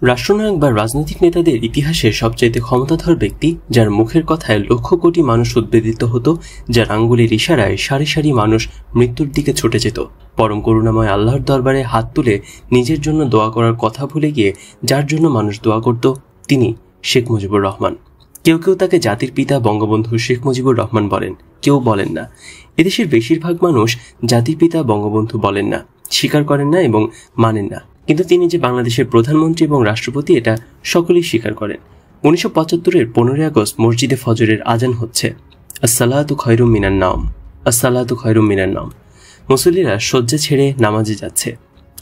রাষ্ট্রনায়ক বা রাজনৈতিক নেতাদের ইতিহাসে সবচাইতে ক্ষমতাধর ব্যক্তি, যার মুখের কথায় লক্ষ কোটি মানুষ উদ্বেলিত হতো, যার আঙ্গুলের ইশারায় সারি সারি মানুষ মৃত্যুর দিকে ছুটে যেত, পরম করুণাময় আল্লাহর দরবারে হাত তুলে নিজের জন্য দোয়া করার কথা ভুলে গিয়ে যার জন্য মানুষ দোয়া করত, তিনি শেখ মুজিবুর রহমান। কেউ কেউ তাকে জাতির পিতা বঙ্গবন্ধু শেখ মুজিবুর রহমান বলেন, কেউ বলেন না। এদেশের বেশিরভাগ মানুষ জাতির পিতা বঙ্গবন্ধু বলেন না, স্বীকার করেন না এবং মানেন না। কিন্তু তিনি যে বাংলাদেশের প্রধানমন্ত্রী এবং রাষ্ট্রপতি, এটা সকলেই স্বীকার করেন। 1975-এর 15 আগস্ট মসজিদে ফজরের আজান হচ্ছে, আসসালাতু খায়রুম মিনান নাওম, আসসালাতু খায়রুম মিনান নাওম। মুসল্লিরা শয্যা ছেড়ে নামাজে যাচ্ছে।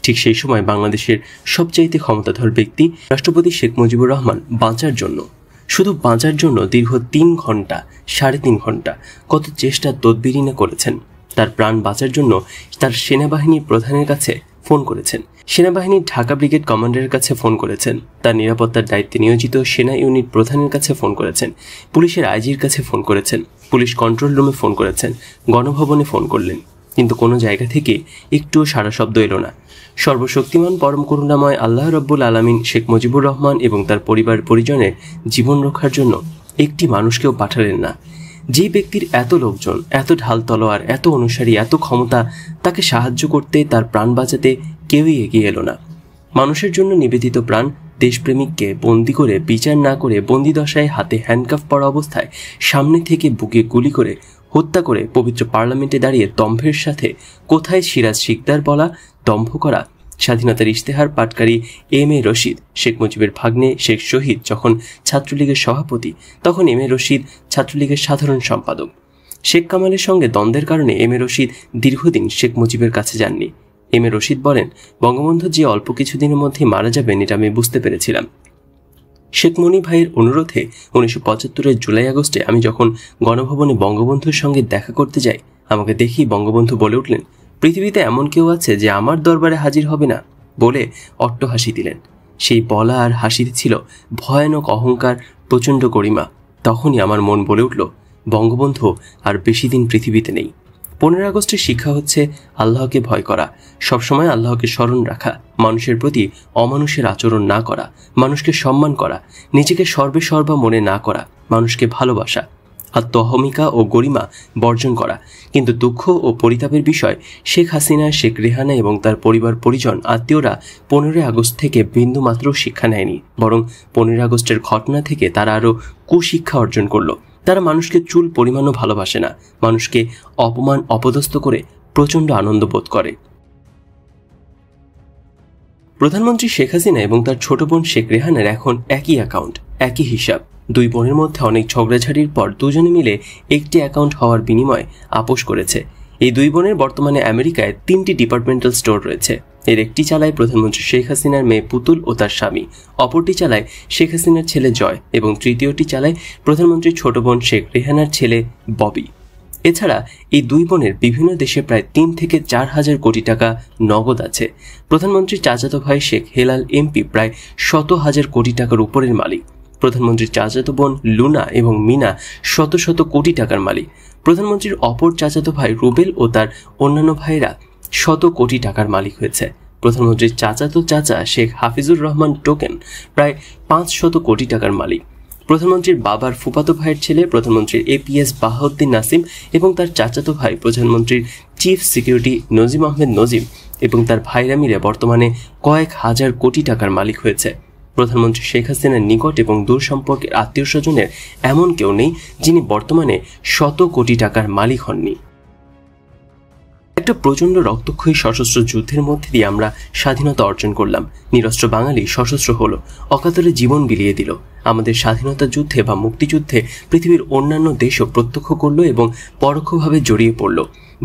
ঠিক সেই সময় বাংলাদেশের সবচাইতে ক্ষমতাধর ব্যক্তি রাষ্ট্রপতি শেখ মুজিবুর রহমান বাঁচার জন্য, শুধু বাঁচার জন্য দীর্ঘ 3 ঘন্টা, 3.5 ঘন্টা কত চেষ্টা তদবির না করেছেন। তার প্রাণ বাঁচার জন্য তার সেনাবাহিনী প্রধানের কাছে ফোন করেছেন, সেনাবাহিনীর ঢাকা ব্রিগেড কমান্ডারের কাছে ফোন করেছেন, তার নিরাপত্তার দায়িত্বে নিয়োজিত সেনা ইউনিট প্রধানের কাছে ফোন করেছেন, পুলিশের আইজির কাছে ফোন করেছেন, পুলিশ কন্ট্রোল রুমে ফোন করেছেন, গণভবনে ফোন করলেন, কিন্তু কোনো জায়গা থেকে একটুও সাড়া শব্দ এলো না। সর্বশক্তিমান পরম করুণাময় আল্লাহ রব্বুল আলামিন শেখ মুজিবুর রহমান এবং তার পরিবার পরিজনের জীবন রক্ষার জন্য একটি মানুষকেও পাঠালেন না। যে ব্যক্তির এত লোকজন, এত ঢাল তলোয়ার, এত অনুসারী, এত ক্ষমতা, তাকে সাহায্য করতে, তার প্রাণ বাঁচাতে কেউই এগিয়ে এলো না। মানুষের জন্য নিবেদিত প্রাণ দেশপ্রেমিককে বন্দি করে, বিচার না করে, বন্দিদশায় হাতে হ্যান্ডকাফ পরা অবস্থায় সামনে থেকে বুকে গুলি করে হত্যা করে পবিত্র পার্লামেন্টে দাঁড়িয়ে দম্ভের সাথে কোথায় সিরাজ শিকদার বলা, দম্ভ করা স্বাধীনতার ইশতেহার পাটকারী এম.এ. রশিদ, শেখ মুজিবের ভাগ্নে শেখ শহীদ যখন ছাত্রলীগের সভাপতি, তখন এম.এ. রশিদ ছাত্রলীগের সাধারণ সম্পাদক। শেখ কামালের সঙ্গে দ্বন্দ্বের কারণে এম.এ. রশিদ দীর্ঘদিন শেখ মুজিবের কাছে যাননি। এম.এ. রশিদ বলেন, বঙ্গবন্ধু যে অল্প কিছুদিনের মধ্যে মারা যাবেন এটা আমি বুঝতে পেরেছিলাম। শেখ মনি ভাইয়ের অনুরোধে 1975-এর জুলাই আগস্টে আমি যখন গণভবনে বঙ্গবন্ধুর সঙ্গে দেখা করতে যাই, আমাকে দেখি বঙ্গবন্ধু বলে উঠলেন, পৃথিবীতে এমন কেউ আছে যে আমার দরবারে হাজির হবে না, বলে অট্ট হাসি দিলেন। সেই বলা আর হাসিতে ছিল ভয়ানক অহংকার, প্রচণ্ড গরিমা। তখনই আমার মন বলে উঠল, বঙ্গবন্ধু আর বেশি দিন পৃথিবীতে নেই। 15 আগস্টের শিক্ষা হচ্ছে আল্লাহকে ভয় করা, সবসময় আল্লাহকে স্মরণ রাখা, মানুষের প্রতি অমানুষের আচরণ না করা, মানুষকে সম্মান করা, নিজেকে সর্বে সর্বা মনে না করা, মানুষকে ভালোবাসা, আত্মহমিকা ও গরিমা বর্জন করা। কিন্তু দুঃখ ও পরিতাপের বিষয়, শেখ হাসিনা, শেখ রেহানা এবং তার পরিবার পরিজন, আত্মীয়রা 15 আগস্ট থেকে বিন্দুমাত্র শিক্ষা নেয়নি, বরং 15 আগস্টের ঘটনা থেকে তারা আরও কুশিক্ষা অর্জন করল। তারা মানুষকে চুল পরিমাণও ভালোবাসে না, মানুষকে অপমান অপদস্থ করে প্রচণ্ড আনন্দ বোধ করে। প্রধানমন্ত্রী শেখ হাসিনা এবং তার ছোট বোন শেখ রেহানার এখন একই অ্যাকাউন্ট, একই হিসাব। দুই বোনের মধ্যে অনেক ঝগড়াঝাড়ির পর দুজনে মিলে একটি অ্যাকাউন্ট হওয়ার বিনিময়ে আপোষ করেছে। এই দুই বোনের বর্তমানে আমেরিকায় 3টি ডিপার্টমেন্টাল স্টোর রয়েছে। এর একটি চালায় প্রধানমন্ত্রী শেখ হাসিনার মেয়ে পুতুল ও তার স্বামী, অপরটি চালায় শেখ হাসিনার ছেলে জয় এবং তৃতীয়টি চালায় প্রধানমন্ত্রীর ছোট বোন শেখ রেহানার ছেলে ববি। এছাড়া এই দুই বোনের বিভিন্ন দেশে প্রায় 3 থেকে 4 হাজার কোটি টাকা নগদ আছে। প্রধানমন্ত্রীর চাচাতো ভাই শেখ হেলাল এমপি প্রায় 100,000 কোটি টাকার উপরের মালিক। প্রধানমন্ত্রীর চাচাতো বোন লুনা এবং মিনা শত শত কোটি টাকার মালিক। প্রধানমন্ত্রীর অপর চাচাতো ভাই রুবেল ও তার অন্যান্য ভাইরা শত কোটি টাকার মালিক হয়েছে। প্রধানমন্ত্রীর চাচাতো চাচা শেখ হাফিজুর রহমান টোকেন প্রায় 500 কোটি টাকার মালিক। প্রধানমন্ত্রীর বাবার ফুফাতো ভাইয়ের ছেলে প্রধানমন্ত্রীর এপিএস বাহাউদ্দিন নাসিম এবং তার চাচাতো ভাই প্রধানমন্ত্রীর চিফ সিকিউরিটি নজিম আহমেদ নজিম এবং তার ভাইরা মিলে বর্তমানে কয়েক হাজার কোটি টাকার মালিক হয়েছে। প্রধানমন্ত্রী শেখ হাসিনার নিকট এবং দূর সম্পর্কের আত্মীয় স্বজনের এমন কেউ নেই যিনি বর্তমানে 100 কোটি টাকার মালিক হননি। একটা প্রচণ্ড রক্তক্ষয়ী সশস্ত্র যুদ্ধের মধ্যে দিয়ে আমরা স্বাধীনতা অর্জন করলাম। নিরস্ত্র বাঙালি সশস্ত্র হলো, অকাতরে জীবন বিলিয়ে দিল। আমাদের স্বাধীনতা যুদ্ধে বা মুক্তিযুদ্ধে পৃথিবীর অন্যান্য দেশও প্রত্যক্ষ করলো এবং পরোক্ষভাবে জড়িয়ে পড়ল।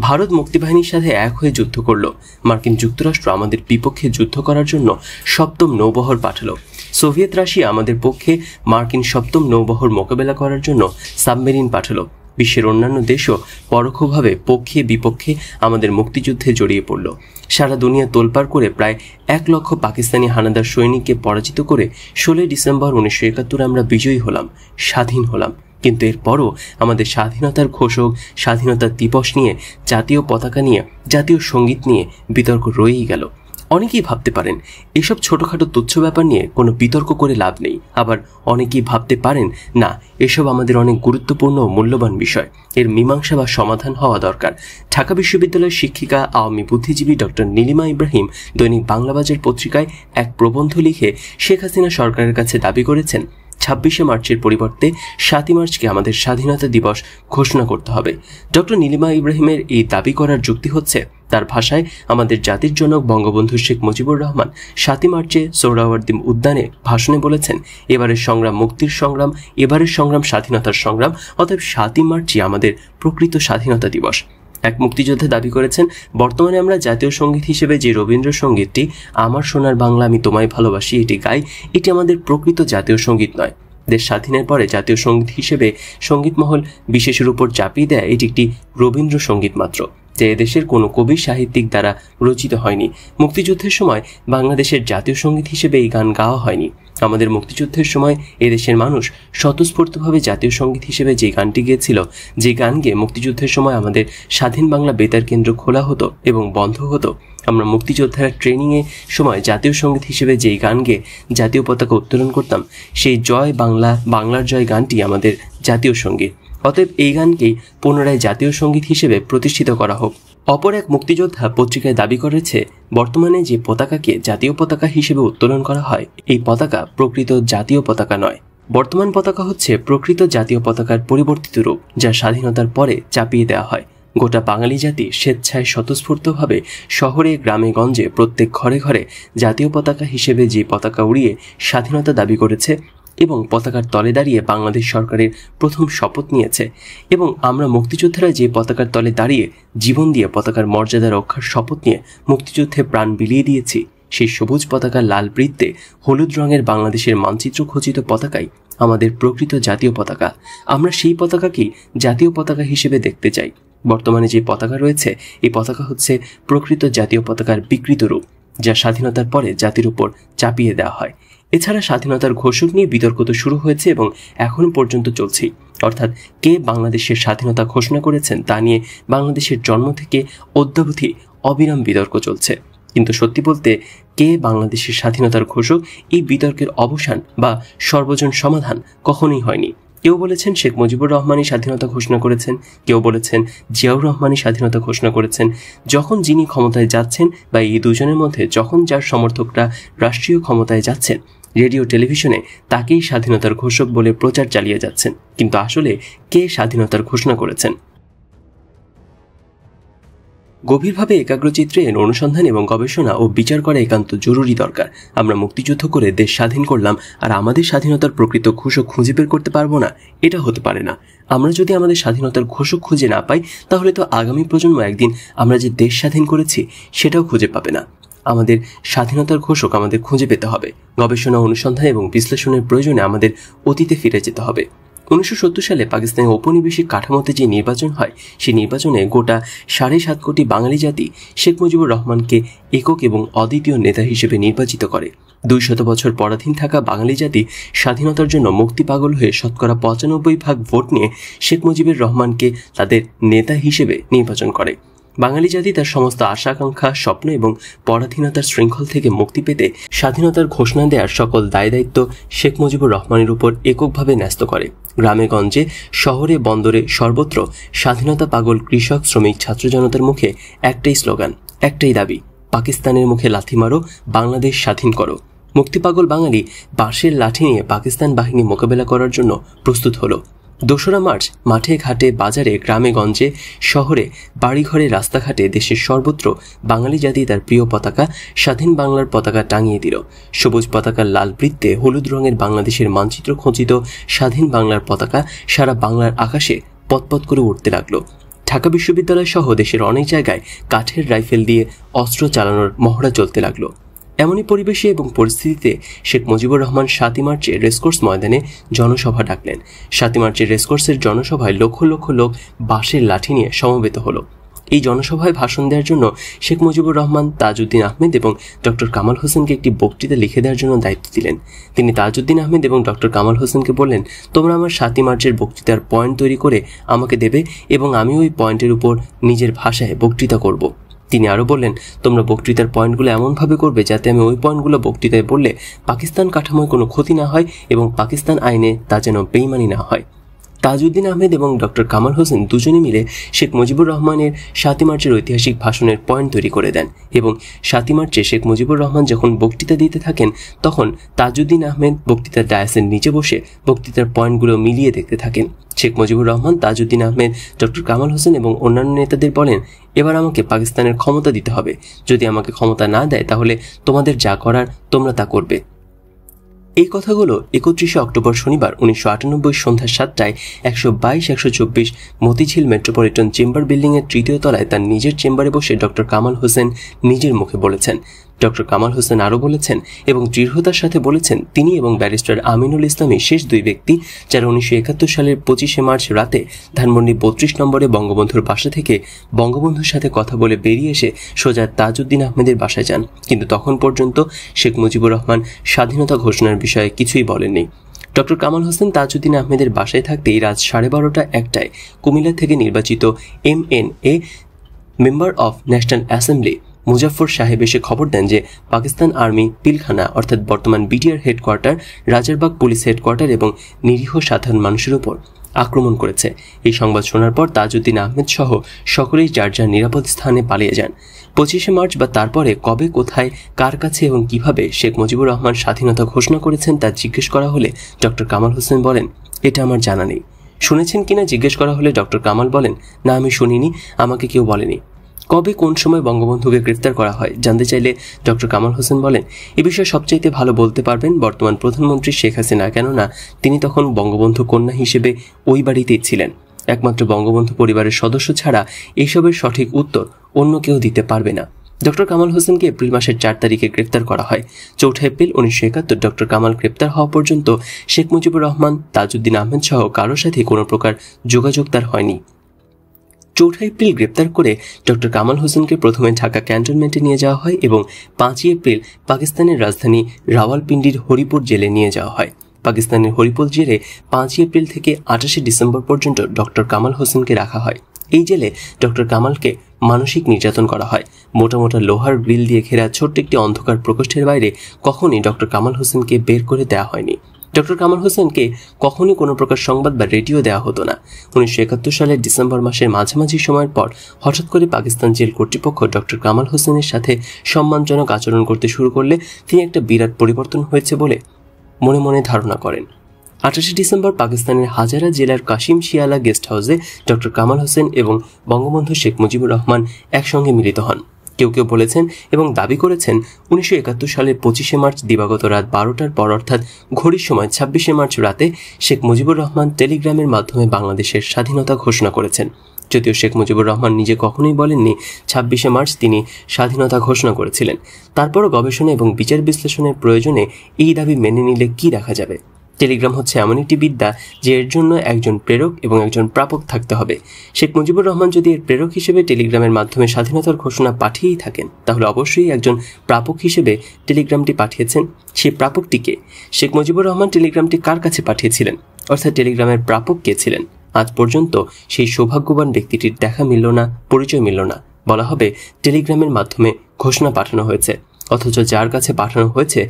ভারত মুক্তিবাহিনীর সাথে এক হয়ে যুদ্ধ করল। মার্কিন যুক্তরাষ্ট্র আমাদের বিপক্ষে যুদ্ধ করার জন্য 7ম নৌবহর পাঠালো। সোভিয়েত রাশিয়া আমাদের পক্ষে মার্কিন 7ম নৌবহর মোকাবেলা করার জন্য সাবমেরিন পাঠালো। বিশ্বের অন্যান্য দেশও পরোক্ষভাবে পক্ষে বিপক্ষে আমাদের মুক্তিযুদ্ধে জড়িয়ে পড়ল। সারা দুনিয়া তোলপাড় করে প্রায় 1 লক্ষ পাকিস্তানি হানাদার সৈনিককে পরাজিত করে 16 ডিসেম্বর 1971 আমরা বিজয়ী হলাম, স্বাধীন হলাম। কিন্তু এরপরও আমাদের স্বাধীনতার ঘোষক, স্বাধীনতা দিবস নিয়ে, জাতীয় পতাকা নিয়ে, জাতীয় সঙ্গীত নিয়ে বিতর্ক রয়েই গেল। অনেকেই ভাবতে পারেন এসব ছোটখাটো তুচ্ছ ব্যাপার নিয়ে কোনো বিতর্ক করে লাভ নেই, আবার অনেকেই ভাবতে পারেন না এসব আমাদের অনেক গুরুত্বপূর্ণ ও মূল্যবান বিষয়, এর মীমাংসা বা সমাধান হওয়া দরকার। ঢাকা বিশ্ববিদ্যালয়ের শিক্ষিকা আওয়ামী বুদ্ধিজীবী ডক্টর নীলিমা ইব্রাহিম দৈনিক বাংলাবাজার পত্রিকায় এক প্রবন্ধ লিখে শেখ হাসিনা সরকারের কাছে দাবি করেছেন 26শে মার্চের পরিবর্তে 7ই মার্চকে আমাদের স্বাধীনতা দিবস ঘোষণা করতে হবে। ডক্টর নীলিমা ইব্রাহিমের এই দাবি করার যুক্তি হচ্ছে, তার ভাষায় আমাদের জাতির জনক বঙ্গবন্ধু শেখ মুজিবুর রহমান 7ই মার্চে সোহরাওয়ার্দী উদ্যানে ভাষণে বলেছেন, এবারের সংগ্রাম মুক্তির সংগ্রাম, এবারের সংগ্রাম স্বাধীনতার সংগ্রাম, অতএব 7ই মার্চই আমাদের প্রকৃত স্বাধীনতা দিবস। এক মুক্তিযোদ্ধা দাবি করেছেন, বর্তমানে আমরা জাতীয় সঙ্গীত হিসেবে যে রবীন্দ্রসঙ্গীতটি আমার সোনার বাংলা আমি তোমায় ভালোবাসি এটি গাই, এটি আমাদের প্রকৃত জাতীয় সঙ্গীত নয়। দেশ স্বাধীনের পরে জাতীয় সঙ্গীত হিসেবে সঙ্গীতমহল বিশেষের উপর চাপিয়ে দেয় এটি একটি রবীন্দ্রসঙ্গীত মাত্র, যে এদেশের কোনো কবি সাহিত্যিক দ্বারা রচিত হয়নি। মুক্তিযুদ্ধের সময় বাংলাদেশের জাতীয় সঙ্গীত হিসেবে এই গান গাওয়া হয়নি। আমাদের মুক্তিযুদ্ধের সময় এদেশের মানুষ স্বতঃস্ফূর্তভাবে জাতীয় সঙ্গীত হিসেবে যে গানটি গেয়েছিল, যে গান গেয়ে মুক্তিযুদ্ধের সময় আমাদের স্বাধীন বাংলা বেতার কেন্দ্র খোলা হতো এবং বন্ধ হতো, আমরা মুক্তিযোদ্ধারা ট্রেনিংয়ে সময় জাতীয় সঙ্গীত হিসেবে যেই গান গেয়ে জাতীয় পতাকা উত্তোলন করতাম, সেই জয় বাংলা, বাংলার জয় গানটি আমাদের জাতীয় সঙ্গীত। অতএব এই গানকেই পুনরায় জাতীয় সঙ্গীত হিসেবে প্রতিষ্ঠিত করা হোক। অপর এক মুক্তিযোদ্ধা পত্রিকায় দাবি করেছে, বর্তমানে যে পতাকাকে জাতীয় পতাকা হিসেবে উত্তোলন করা হয়, এই পতাকা প্রকৃত জাতীয় পতাকা নয়। বর্তমান পতাকা হচ্ছে প্রকৃত জাতীয় পতাকার পরিবর্তিত রূপ, যা স্বাধীনতার পরে চাপিয়ে দেওয়া হয়। গোটা বাঙালি জাতি স্বেচ্ছায় স্বতঃস্ফূর্তভাবে শহরে গ্রামে গঞ্জে প্রত্যেক ঘরে ঘরে জাতীয় পতাকা হিসেবে যে পতাকা উড়িয়ে স্বাধীনতা দাবি করেছে এবং পতাকার তলে দাঁড়িয়ে বাংলাদেশ সরকারের প্রথম শপথ নিয়েছে, এবং আমরা মুক্তিযোদ্ধারা যে পতাকার তলে দাঁড়িয়ে জীবন দিয়ে পতাকার মর্যাদা রক্ষার শপথ নিয়ে মুক্তিযুদ্ধে প্রাণ বিলিয়ে দিয়েছি, সেই সবুজ পতাকার লাল বৃত্তে হলুদ রঙের বাংলাদেশের মানচিত্র খচিত পতাকাই আমাদের প্রকৃত জাতীয় পতাকা। আমরা সেই পতাকাকেই জাতীয় পতাকা হিসেবে দেখতে চাই। বর্তমানে যে পতাকা রয়েছে, এই পতাকা হচ্ছে প্রকৃত জাতীয় পতাকার বিকৃত রূপ, যা স্বাধীনতার পরে জাতির উপর চাপিয়ে দেওয়া হয়। এছাড়া স্বাধীনতার ঘোষক নিয়ে বিতর্ক তো শুরু হয়েছে এবং এখনো পর্যন্ত চলছে, অর্থাৎ কে বাংলাদেশের স্বাধীনতা ঘোষণা করেছেন তা নিয়ে বাংলাদেশের জন্ম থেকে অদ্যাবধি অবিরাম বিতর্ক চলছে। কিন্তু সত্যি বলতে, কে বাংলাদেশের স্বাধীনতার ঘোষক, এই বিতর্কের অবসান বা সর্বজন সমাধান কখনোই হয়নি। কেউ বলেছেন শেখ মুজিবুর রহমানই স্বাধীনতা ঘোষণা করেছেন, কেউ বলেছেন জিয়াউর রহমানই স্বাধীনতা ঘোষণা করেছেন। যখন যিনি ক্ষমতায় যাচ্ছেন বা এই দুজনের মধ্যে যখন যার সমর্থকরা রাষ্ট্রীয় ক্ষমতায় যাচ্ছেন, রেডিও টেলিভিশনে তাকেই স্বাধীনতার ঘোষক বলে প্রচার চালিয়ে যাচ্ছেন। কিন্তু আসলে কে স্বাধীনতার ঘোষণা করেছেন? গভীরভাবে একাগ্রচিত্রে এর অনুসন্ধান এবং গবেষণা ও বিচার করা একান্ত জরুরি দরকার। আমরা মুক্তিযুদ্ধ করে দেশ স্বাধীন করলাম আর আমাদের স্বাধীনতার প্রকৃত ঘোষক খুঁজে বের করতে পারবো না, এটা হতে পারে না। আমরা যদি আমাদের স্বাধীনতার ঘোষক খুঁজে না পাই, তাহলে তো আগামী প্রজন্ম একদিন আমরা যে দেশ স্বাধীন করেছি সেটাও খুঁজে পাবে না। আমাদের স্বাধীনতার ঘোষক আমাদের খুঁজে পেতে হবে। গবেষণা, অনুসন্ধান এবং বিশ্লেষণের প্রয়োজনে আমাদের অতীতে ফিরে যেতে হবে। 1970 সালে পাকিস্তানের ঔপনিবেশিক কাঠামোতে যে নির্বাচন হয়, সেই নির্বাচনে গোটা 7.5 কোটি বাঙালি জাতি শেখ মুজিবুর রহমানকে একক এবং অদ্বিতীয় নেতা হিসেবে নির্বাচিত করে। 200 বছর পরাধীন থাকা বাঙালি জাতি স্বাধীনতার জন্য মুক্তি পাগল হয়ে শতকরা 95% ভোট নিয়ে শেখ মুজিবুর রহমানকে তাদের নেতা হিসেবে নির্বাচন করে। বাঙালি জাতি তার সমস্ত আশা আকাঙ্ক্ষা, স্বপ্ন এবং পরাধীনতার শৃঙ্খল থেকে মুক্তি পেতে স্বাধীনতার ঘোষণা দেওয়ার সকল দায় দায়িত্ব শেখ মুজিবুর রহমানের উপর এককভাবে ন্যস্ত করে। গ্রামে গঞ্জে, শহরে বন্দরে সর্বত্র স্বাধীনতা পাগল কৃষক, শ্রমিক, ছাত্র জনতার মুখে একটাই স্লোগান, একটাই দাবি, পাকিস্তানের মুখে লাথি মারো, বাংলাদেশ স্বাধীন করো। মুক্তিপাগল বাঙালি বাঁশের লাঠি নিয়ে পাকিস্তান বাহিনী মোকাবেলা করার জন্য প্রস্তুত হলো। 2রা মার্চ মাঠে ঘাটে, বাজারে, গ্রামে গঞ্জে, শহরে, বাড়িঘরে, রাস্তাঘাটে দেশের সর্বত্র বাঙালি জাতি তার প্রিয় পতাকা, স্বাধীন বাংলার পতাকা টাঙিয়ে দিল। সবুজ পতাকার লাল বৃত্তে হলুদ রঙের বাংলাদেশের মানচিত্র খচিত স্বাধীন বাংলার পতাকা সারা বাংলার আকাশে পতপত করে উঠতে লাগলো। ঢাকা বিশ্ববিদ্যালয় সহ দেশের অনেক জায়গায় কাঠের রাইফেল দিয়ে অস্ত্র চালানোর মহড়া চলতে লাগলো। এমনই পরিবেশে এবং পরিস্থিতিতে শেখ মুজিবুর রহমান 7ই মার্চে রেসকোর্স ময়দানে জনসভা ডাকলেন। 7ই মার্চে রেসকোর্সের জনসভায় লক্ষ লক্ষ লোক বাঁশের লাঠি নিয়ে সমবেত হলো। এই জনসভায় ভাষণ দেওয়ার জন্য শেখ মুজিবুর রহমান তাজউদ্দিন আহমেদ এবং ডক্টর কামাল হোসেনকে একটি বক্তৃতা লিখে দেওয়ার জন্য দায়িত্ব দিলেন। তিনি তাজউদ্দিন আহমেদ এবং ডক্টর কামাল হোসেনকে বললেন, তোমরা আমার 7ই মার্চের বক্তৃতার পয়েন্ট তৈরি করে আমাকে দেবে এবং আমি ওই পয়েন্টের উপর নিজের ভাষায় বক্তৃতা করব। তিনি আরও বললেন, তোমরা বক্তৃতার পয়েন্টগুলো এমনভাবে করবে যাতে আমি ওই পয়েন্টগুলো বক্তৃতায় বললে পাকিস্তান কাঠামোয় কোনো ক্ষতি না হয় এবং পাকিস্তান আইনে তা যেন বেইমানি না হয়। তাজউদ্দিন আহমেদ এবং ডক্টর কামাল হোসেন দুজনে মিলে শেখ মুজিবুর রহমানের 7 মার্চের ঐতিহাসিক ভাষণের পয়েন্ট তৈরি করে দেন এবং 7 মার্চে শেখ মুজিবুর রহমান যখন বক্তৃতা দিতে থাকেন তখন তাজউদ্দিন আহমেদ বক্তৃতার ডায়াসের নিচে বসে বক্তৃতার পয়েন্টগুলো মিলিয়ে দেখতে থাকেন। শেখ মুজিবুর রহমান, তাজউদ্দিন আহমেদ, ডক্টর কামাল হোসেন এবং অন্যান্য নেতাদের বলেন, এবার আমাকে পাকিস্তানের ক্ষমতা দিতে হবে। যদি আমাকে ক্ষমতা না দেয় তাহলে তোমাদের যা করার তোমরা তা করবে। এই কথাগুলো 31 অক্টোবর শনিবার 1998 সন্ধ্যা 7টায় 122-124 মতিঝিল মেট্রোপলিটন চেম্বার বিল্ডিংয়ের 3য় তলায় তার নিজের চেম্বারে বসে ডক্টর কামাল হোসেন নিজের মুখে বলেছেন। ডক্টর কামাল হোসেন আরও বলেছেন এবং দৃঢ়তার সাথে বলেছেন, তিনি এবং ব্যারিস্টার আমিনুল ইসলামই শেষ দুই ব্যক্তি যারা 1971 সালের 25 মার্চ রাতে ধানমন্ডি 32 নম্বরে বঙ্গবন্ধুর বাসা থেকে বঙ্গবন্ধুর সাথে কথা বলে বেরিয়ে এসে সোজা তাজউদ্দিন আহমেদের বাসায় যান, কিন্তু তখন পর্যন্ত শেখ মুজিবুর রহমান স্বাধীনতা ঘোষণার বিষয়ে কিছুই বলেননি। ডক্টর কামাল হোসেন তাজউদ্দিন আহমেদের বাসায় থাকতেই রাত 12:30-1টায় কুমিল্লা থেকে নির্বাচিত MNA member of national assembly Muzaffar সাহেব এসে খবর দেন যে পাকিস্তান আর্মি পিলখানা অর্থাৎ বর্তমান BDR headquarter, Rajarbagh police headquarter এবং নিরীহ সাধারণ মানুষের উপর আক্রমণ করেছে। এই সংবাদ শোনার পর তাজউদ্দিন আহমেদ সহ সকলেই যার যার নিরাপদ স্থানে পালিয়ে যান। 25 মার্চ বা তারপরে কবে, কোথায়, কার কাছে এবং কিভাবে শেখ মুজিবুর রহমান স্বাধীনতা ঘোষণা করেছেন তা জিজ্ঞেস করা হলে ডক্টর কামাল হোসেন বলেন, এটা আমার জানা নেই। শুনেছেন কিনা জিজ্ঞেস করা হলে ডক্টর কামাল বলেন, না আমি শুনিনি, আমাকে কেউ বলেনি। কবে কোন সময় বঙ্গবন্ধুকে গ্রেফতার করা হয় জানতে চাইলে ডক্টর কামাল হোসেন বলেন, এ বিষয়ে সবচাইতে ভালো বলতে পারবেন বর্তমান প্রধানমন্ত্রী শেখ হাসিনা, কেননা তিনি তখন বঙ্গবন্ধু কন্যা হিসেবে ওই বাড়িতেই ছিলেন। একমাত্র বঙ্গবন্ধু পরিবারের সদস্য ছাড়া এইসবের সঠিক উত্তর অন্য কেউ দিতে পারবে না। ডক্টর কামাল হোসেনকে এপ্রিল মাসের 4 তারিখে গ্রেফতার করা হয়। 4 এপ্রিল 1971 ডক্টর কামাল গ্রেপ্তার হওয়া পর্যন্ত শেখ মুজিবুর রহমান, তাজউদ্দিন আহমেদ সহ কারোর সাথে কোনো প্রকার যোগাযোগ তার হয়নি। 4 এপ্রিল গ্রেপ্তার করে ডক্টর কামাল হোসেনকে প্রথমে ঢাকা ক্যান্টনমেন্টে নিয়ে যাওয়া হয় এবং 5 এপ্রিল পাকিস্তানের রাজধানী রাওয়ালপিন্ডির হরিপুর জেলে নিয়ে যাওয়া হয়। পাকিস্তানের হরিপুর জেলে 5 এপ্রিল থেকে 28 ডিসেম্বর পর্যন্ত ডক্টর কামাল হোসেনকে রাখা হয়। এই জেলে ডক্টর কামালকে মানসিক নির্যাতন করা হয়। মোটা মোটা লোহার গ্রিল দিয়ে ঘেরা ছোট্ট একটি অন্ধকার প্রকোষ্ঠের বাইরে কখনই ডক্টর কামাল হোসেনকে বের করে দেওয়া হয়নি। ডক্টর কামাল হোসেনকে কখনই কোনো প্রকার সংবাদ বা রেডিও দেওয়া হতো না। 1971 সালের ডিসেম্বর মাসের মাঝামাঝি সময়ের পর হঠাৎ করে পাকিস্তান জেল কর্তৃপক্ষ ডক্টর কামাল হোসেনের সাথে সম্মানজনক আচরণ করতে শুরু করলে তিনি একটা বিরাট পরিবর্তন হয়েছে বলে মনে মনে ধারণা করেন। 28 ডিসেম্বর পাকিস্তানের হাজারা জেলার কাশিম শিয়ালা গেস্ট হাউসে ডক্টর কামাল হোসেন এবং বঙ্গবন্ধু শেখ মুজিবুর রহমান একসঙ্গে মিলিত হন। কেউ কেউ বলেছেন এবং দাবি করেছেন 1971 সালের 25 মার্চ দিবাগত রাত 12টার পর অর্থাৎ ঘড়ির সময় 26 মার্চ রাতে শেখ মুজিবুর রহমান টেলিগ্রামের মাধ্যমে বাংলাদেশের স্বাধীনতা ঘোষণা করেছেন। যদিও শেখ মুজিবুর রহমান নিজে কখনোই বলেননি 26 মার্চ তিনি স্বাধীনতা ঘোষণা করেছিলেন। তারপরও গবেষণা এবং বিচার বিশ্লেষণের প্রয়োজনে এই দাবি মেনে নিলে কি দেখা যাবে? টেলিগ্রাম হচ্ছে এমন একটি বিদ্যা যে এর জন্য একজন প্রেরক এবং একজন প্রাপক থাকতে হবে। শেখ মুজিবুর রহমান যদি এর প্রেরক হিসেবে টেলিগ্রামের মাধ্যমে স্বাধীনতার ঘোষণা পাঠিয়েই থাকেন তাহলে অবশ্যই একজন প্রাপক হিসেবে টেলিগ্রামটি পাঠিয়েছেন। সেই প্রাপকটিকে শেখ মুজিবুর রহমান টেলিগ্রামটি কার কাছে পাঠিয়েছিলেন, অর্থাৎ টেলিগ্রামের প্রাপক কে ছিলেন? আজ পর্যন্ত সেই সৌভাগ্যবান ব্যক্তিটির দেখা মিলল না, পরিচয় মিলল না। বলা হবে টেলিগ্রামের মাধ্যমে ঘোষণা পাঠানো হয়েছে, অথচ যার কাছে পাঠানো হয়েছে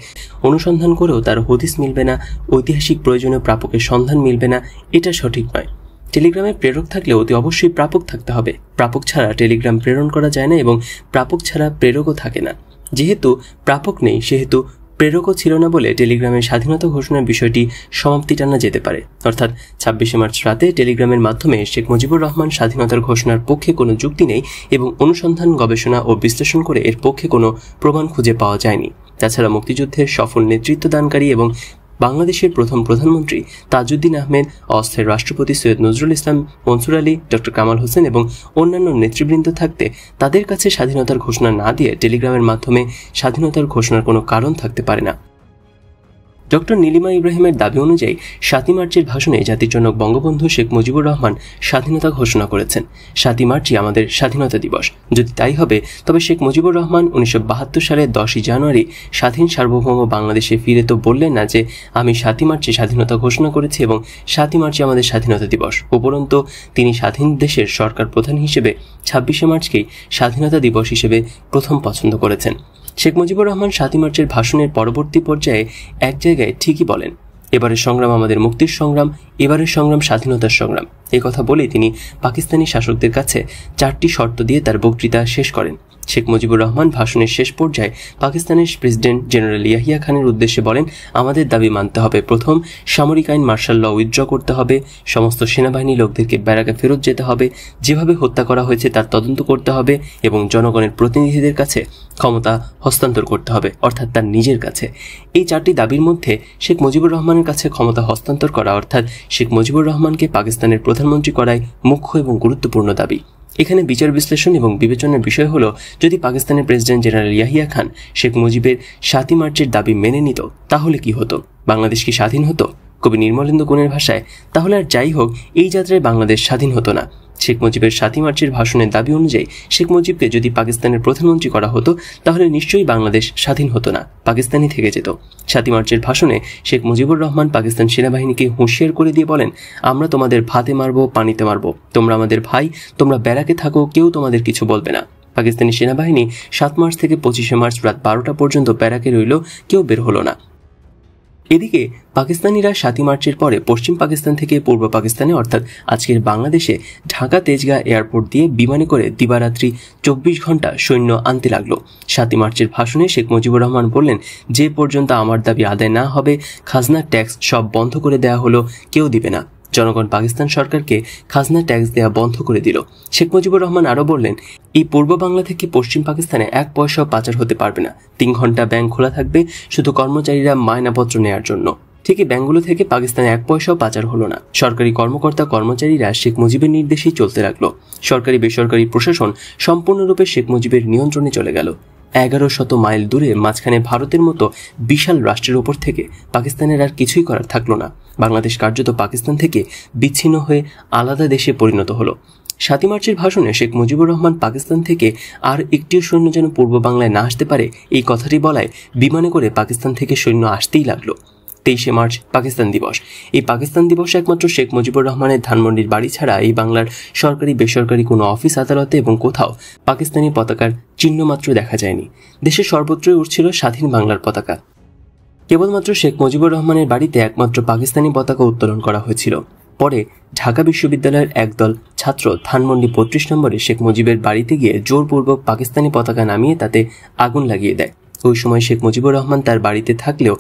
অনুসন্ধান করেও তার হদিস মিলবে না, ঐতিহাসিক প্রয়োজনীয় প্রাপকের সন্ধান মিলবে না। এটা সঠিক নয়। টেলিগ্রামে প্রেরক থাকলে অতি অবশ্যই প্রাপক থাকতে হবে। প্রাপক ছাড়া টেলিগ্রাম প্রেরণ করা যায় না এবং প্রাপক ছাড়া প্রেরকও থাকে না। যেহেতু প্রাপক নেই সেহেতু প্রেরকও ছিল না বলে টেলিগ্রামের স্বাধীনতা ঘোষণার বিষয়টি সমাপ্তি টানা যেতে পারে। অর্থাৎ 26 মার্চ রাতে টেলিগ্রামের মাধ্যমে শেখ মুজিবুর রহমান স্বাধীনতার ঘোষণার পক্ষে কোনো যুক্তি নেই এবং অনুসন্ধান, গবেষণা ও বিশ্লেষণ করে এর পক্ষে কোনো প্রমাণ খুঁজে পাওয়া যায়নি। তাছাড়া মুক্তিযুদ্ধের সফল নেতৃত্বদানকারী এবং বাংলাদেশের প্রথম প্রধানমন্ত্রী তাজউদ্দিন আহমেদ, অস্থায়ী রাষ্ট্রপতি সৈয়দ নজরুল ইসলাম, মনসুর আলী, ডক্টর কামাল হোসেন এবং অন্যান্য নেতৃবৃন্দ থাকতে তাদের কাছে স্বাধীনতার ঘোষণা না দিয়ে টেলিগ্রামের মাধ্যমে স্বাধীনতার ঘোষণার কোনো কারণ থাকতে পারে না। ডক্টর নীলিমা ইব্রাহিমের দাবি অনুযায়ী ৭ই মার্চের ভাষণে জাতির জনক বঙ্গবন্ধু শেখ মুজিবুর রহমান স্বাধীনতা ঘোষণা করেছেন। ৭ই মার্চই আমাদের স্বাধীনতা দিবস। যদি তাই হবে তবে শেখ মুজিবুর রহমান ১৯৭২ সালের ১০ই জানুয়ারি স্বাধীন সার্বভৌম বাংলাদেশে ফিরে তো বললেন না যে আমি ৭ই মার্চে স্বাধীনতা ঘোষণা করেছি এবং ৭ই মার্চে আমাদের স্বাধীনতা দিবস। উপরন্তু তিনি স্বাধীন দেশের সরকার প্রধান হিসেবে ২৬শে মার্চকেই স্বাধীনতা দিবস হিসেবে প্রথম পছন্দ করেছেন। শেখ মুজিবুর রহমান ৭ই মার্চের ভাষণের পরবর্তী পর্যায়ে এক জায়গায় ঠিকই বলেন, এবারের সংগ্রাম আমাদের মুক্তির সংগ্রাম, এবারের সংগ্রাম স্বাধীনতার সংগ্রাম। এই কথা বলেই তিনি পাকিস্তানি শাসকদের কাছে ৪টি শর্ত দিয়ে তার বক্তৃতা শেষ করেন। শেখ মুজিবুর রহমান ভাষণের শেষ পর্যায়ে পাকিস্তানের প্রেসিডেন্ট জেনারেল ইয়াহিয়া খানের উদ্দেশ্যে বলেন, আমাদের দাবি মানতে হবে। প্রথম, সামরিক আইন মার্শাল ল উইথড্র করতে হবে, সমস্ত সেনাবাহিনী লোকদেরকে ব্যারাকে ফেরত যেতে হবে, যেভাবে হত্যা করা হয়েছে তার তদন্ত করতে হবে এবং জনগণের প্রতিনিধিদের কাছে ক্ষমতা হস্তান্তর করতে হবে, অর্থাৎ তার নিজের কাছে। এই ৪টি দাবির মধ্যে শেখ মুজিবুর রহমানের কাছে ক্ষমতা হস্তান্তর করা অর্থাৎ শেখ মুজিবুর রহমানকে পাকিস্তানের প্রধানমন্ত্রী করাই মুখ্য এবং গুরুত্বপূর্ণ দাবি। এখানে বিচার বিশ্লেষণ এবং বিবেচনার বিষয় হলো, যদি পাকিস্তানের প্রেসিডেন্ট জেনারেল ইয়াহিয়া খান শেখ মুজিবের ৭ই মার্চের দাবি মেনে নিত তাহলে কি হতো? বাংলাদেশ কি স্বাধীন হতো? কবি নির্মলেন্দু গুণের ভাষায়, তাহলে আর যাই হোক এই যাত্রায় বাংলাদেশ স্বাধীন হতো না। শেখ মুজিবের ৭ই মার্চের ভাষণের দাবি অনুযায়ী শেখ মুজিবকে যদি পাকিস্তানের প্রধানমন্ত্রী করা হতো তাহলে নিশ্চয়ই বাংলাদেশ স্বাধীন হতো না, পাকিস্তানই থেকে যেত। ৭ই মার্চের ভাষণে শেখ মুজিবুর রহমান পাকিস্তান সেনাবাহিনীকে হুঁশিয়ার করে দিয়ে বলেন, আমরা তোমাদের ভাতে মারবো, পানিতে মারবো, তোমরা আমাদের ভাই, তোমরা ব্যারাকে থাকো, কেউ তোমাদের কিছু বলবে না। পাকিস্তানি সেনাবাহিনী ৭ মার্চ থেকে ২৫শে মার্চ রাত ১২টা পর্যন্ত ব্যারাকে রইল, কেউ বের হলো না। এদিকে পাকিস্তানিরা ৭ই মার্চের পরে পশ্চিম পাকিস্তান থেকে পূর্ব পাকিস্তানে অর্থাৎ আজকের বাংলাদেশে ঢাকা তেজগাঁ এয়ারপোর্ট দিয়ে বিমানে করে দিবারাত্রি ২৪ ঘন্টা সৈন্য আনতে লাগলো। ৭ই মার্চের ভাষণে শেখ মুজিবুর রহমান বললেন, যে পর্যন্ত আমার দাবি আদায় না হবে খাজনা ট্যাক্স সব বন্ধ করে দেওয়া হলো, কেউ দিবে না। জনগণ পাকিস্তান সরকারকে খাজনা ট্যাক্স দেওয়া বন্ধ করে দিল। শেখ মুজিবুর রহমান আরও বললেন, এই পূর্ব বাংলা থেকে পশ্চিম পাকিস্তানে ১ পয়সাও পাচার হতে পারবে না। ৩ ঘন্টা ব্যাংক খোলা থাকবে শুধু কর্মচারীরা মায়নাপত্র নেয়ার জন্য। ঠিকই ব্যাংকগুলো থেকে পাকিস্তানে ১ পয়সাও পাচার হলো না। সরকারি কর্মকর্তা কর্মচারীরা শেখ মুজিবের নির্দেশেই চলতে লাগলো। সরকারি বেসরকারি প্রশাসন সম্পূর্ণরূপে শেখ মুজিবের নিয়ন্ত্রণে চলে গেল। ১১০০ মাইল দূরে মাঝখানে ভারতের মতো বিশাল রাষ্ট্রের ওপর থেকে পাকিস্তানের আর কিছুই করার থাকলো না। বাংলাদেশ কার্যত পাকিস্তান থেকে বিচ্ছিন্ন হয়ে আলাদা দেশে পরিণত হলো। ৭ই মার্চের ভাষণে শেখ মুজিবুর রহমান পাকিস্তান থেকে আর একটিও সৈন্য যেন পূর্ব বাংলায় না আসতে পারে এই কথাটি বলায় বিমানে করে পাকিস্তান থেকে সৈন্য আসতেই লাগলো। ২৩শে মার্চ পাকিস্তান দিবস। এই পাকিস্তান দিবসে একমাত্র শেখ মুজিবুর রহমানের ধানমন্ডির বাড়ি ছাড়া এই বাংলার সরকারি বেসরকারি কোনো অফিস আদালতে এবং কোথাও পাকিস্তানি পতাকার চিহ্নমাত্র দেখা যায়নি। দেশের সর্বত্রই উঠছিল স্বাধীন বাংলার পতাকা। কেবলমাত্র শেখ মুজিবুর রহমানের বাড়িতে একমাত্র পাকিস্তানি পতাকা উত্তোলন করা হয়েছিল। পরে ঢাকা বিশ্ববিদ্যালয়ের একদল ছাত্র ধানমন্ডি ৩৫ নম্বরে শেখ মুজিবের বাড়িতে গিয়ে জোরপূর্বক পাকিস্তানি পতাকা নামিয়ে তাতে আগুন লাগিয়ে দেয়। ওই সময় শেখ মুজিবুর রহমান তার বাড়িতে থাকলেও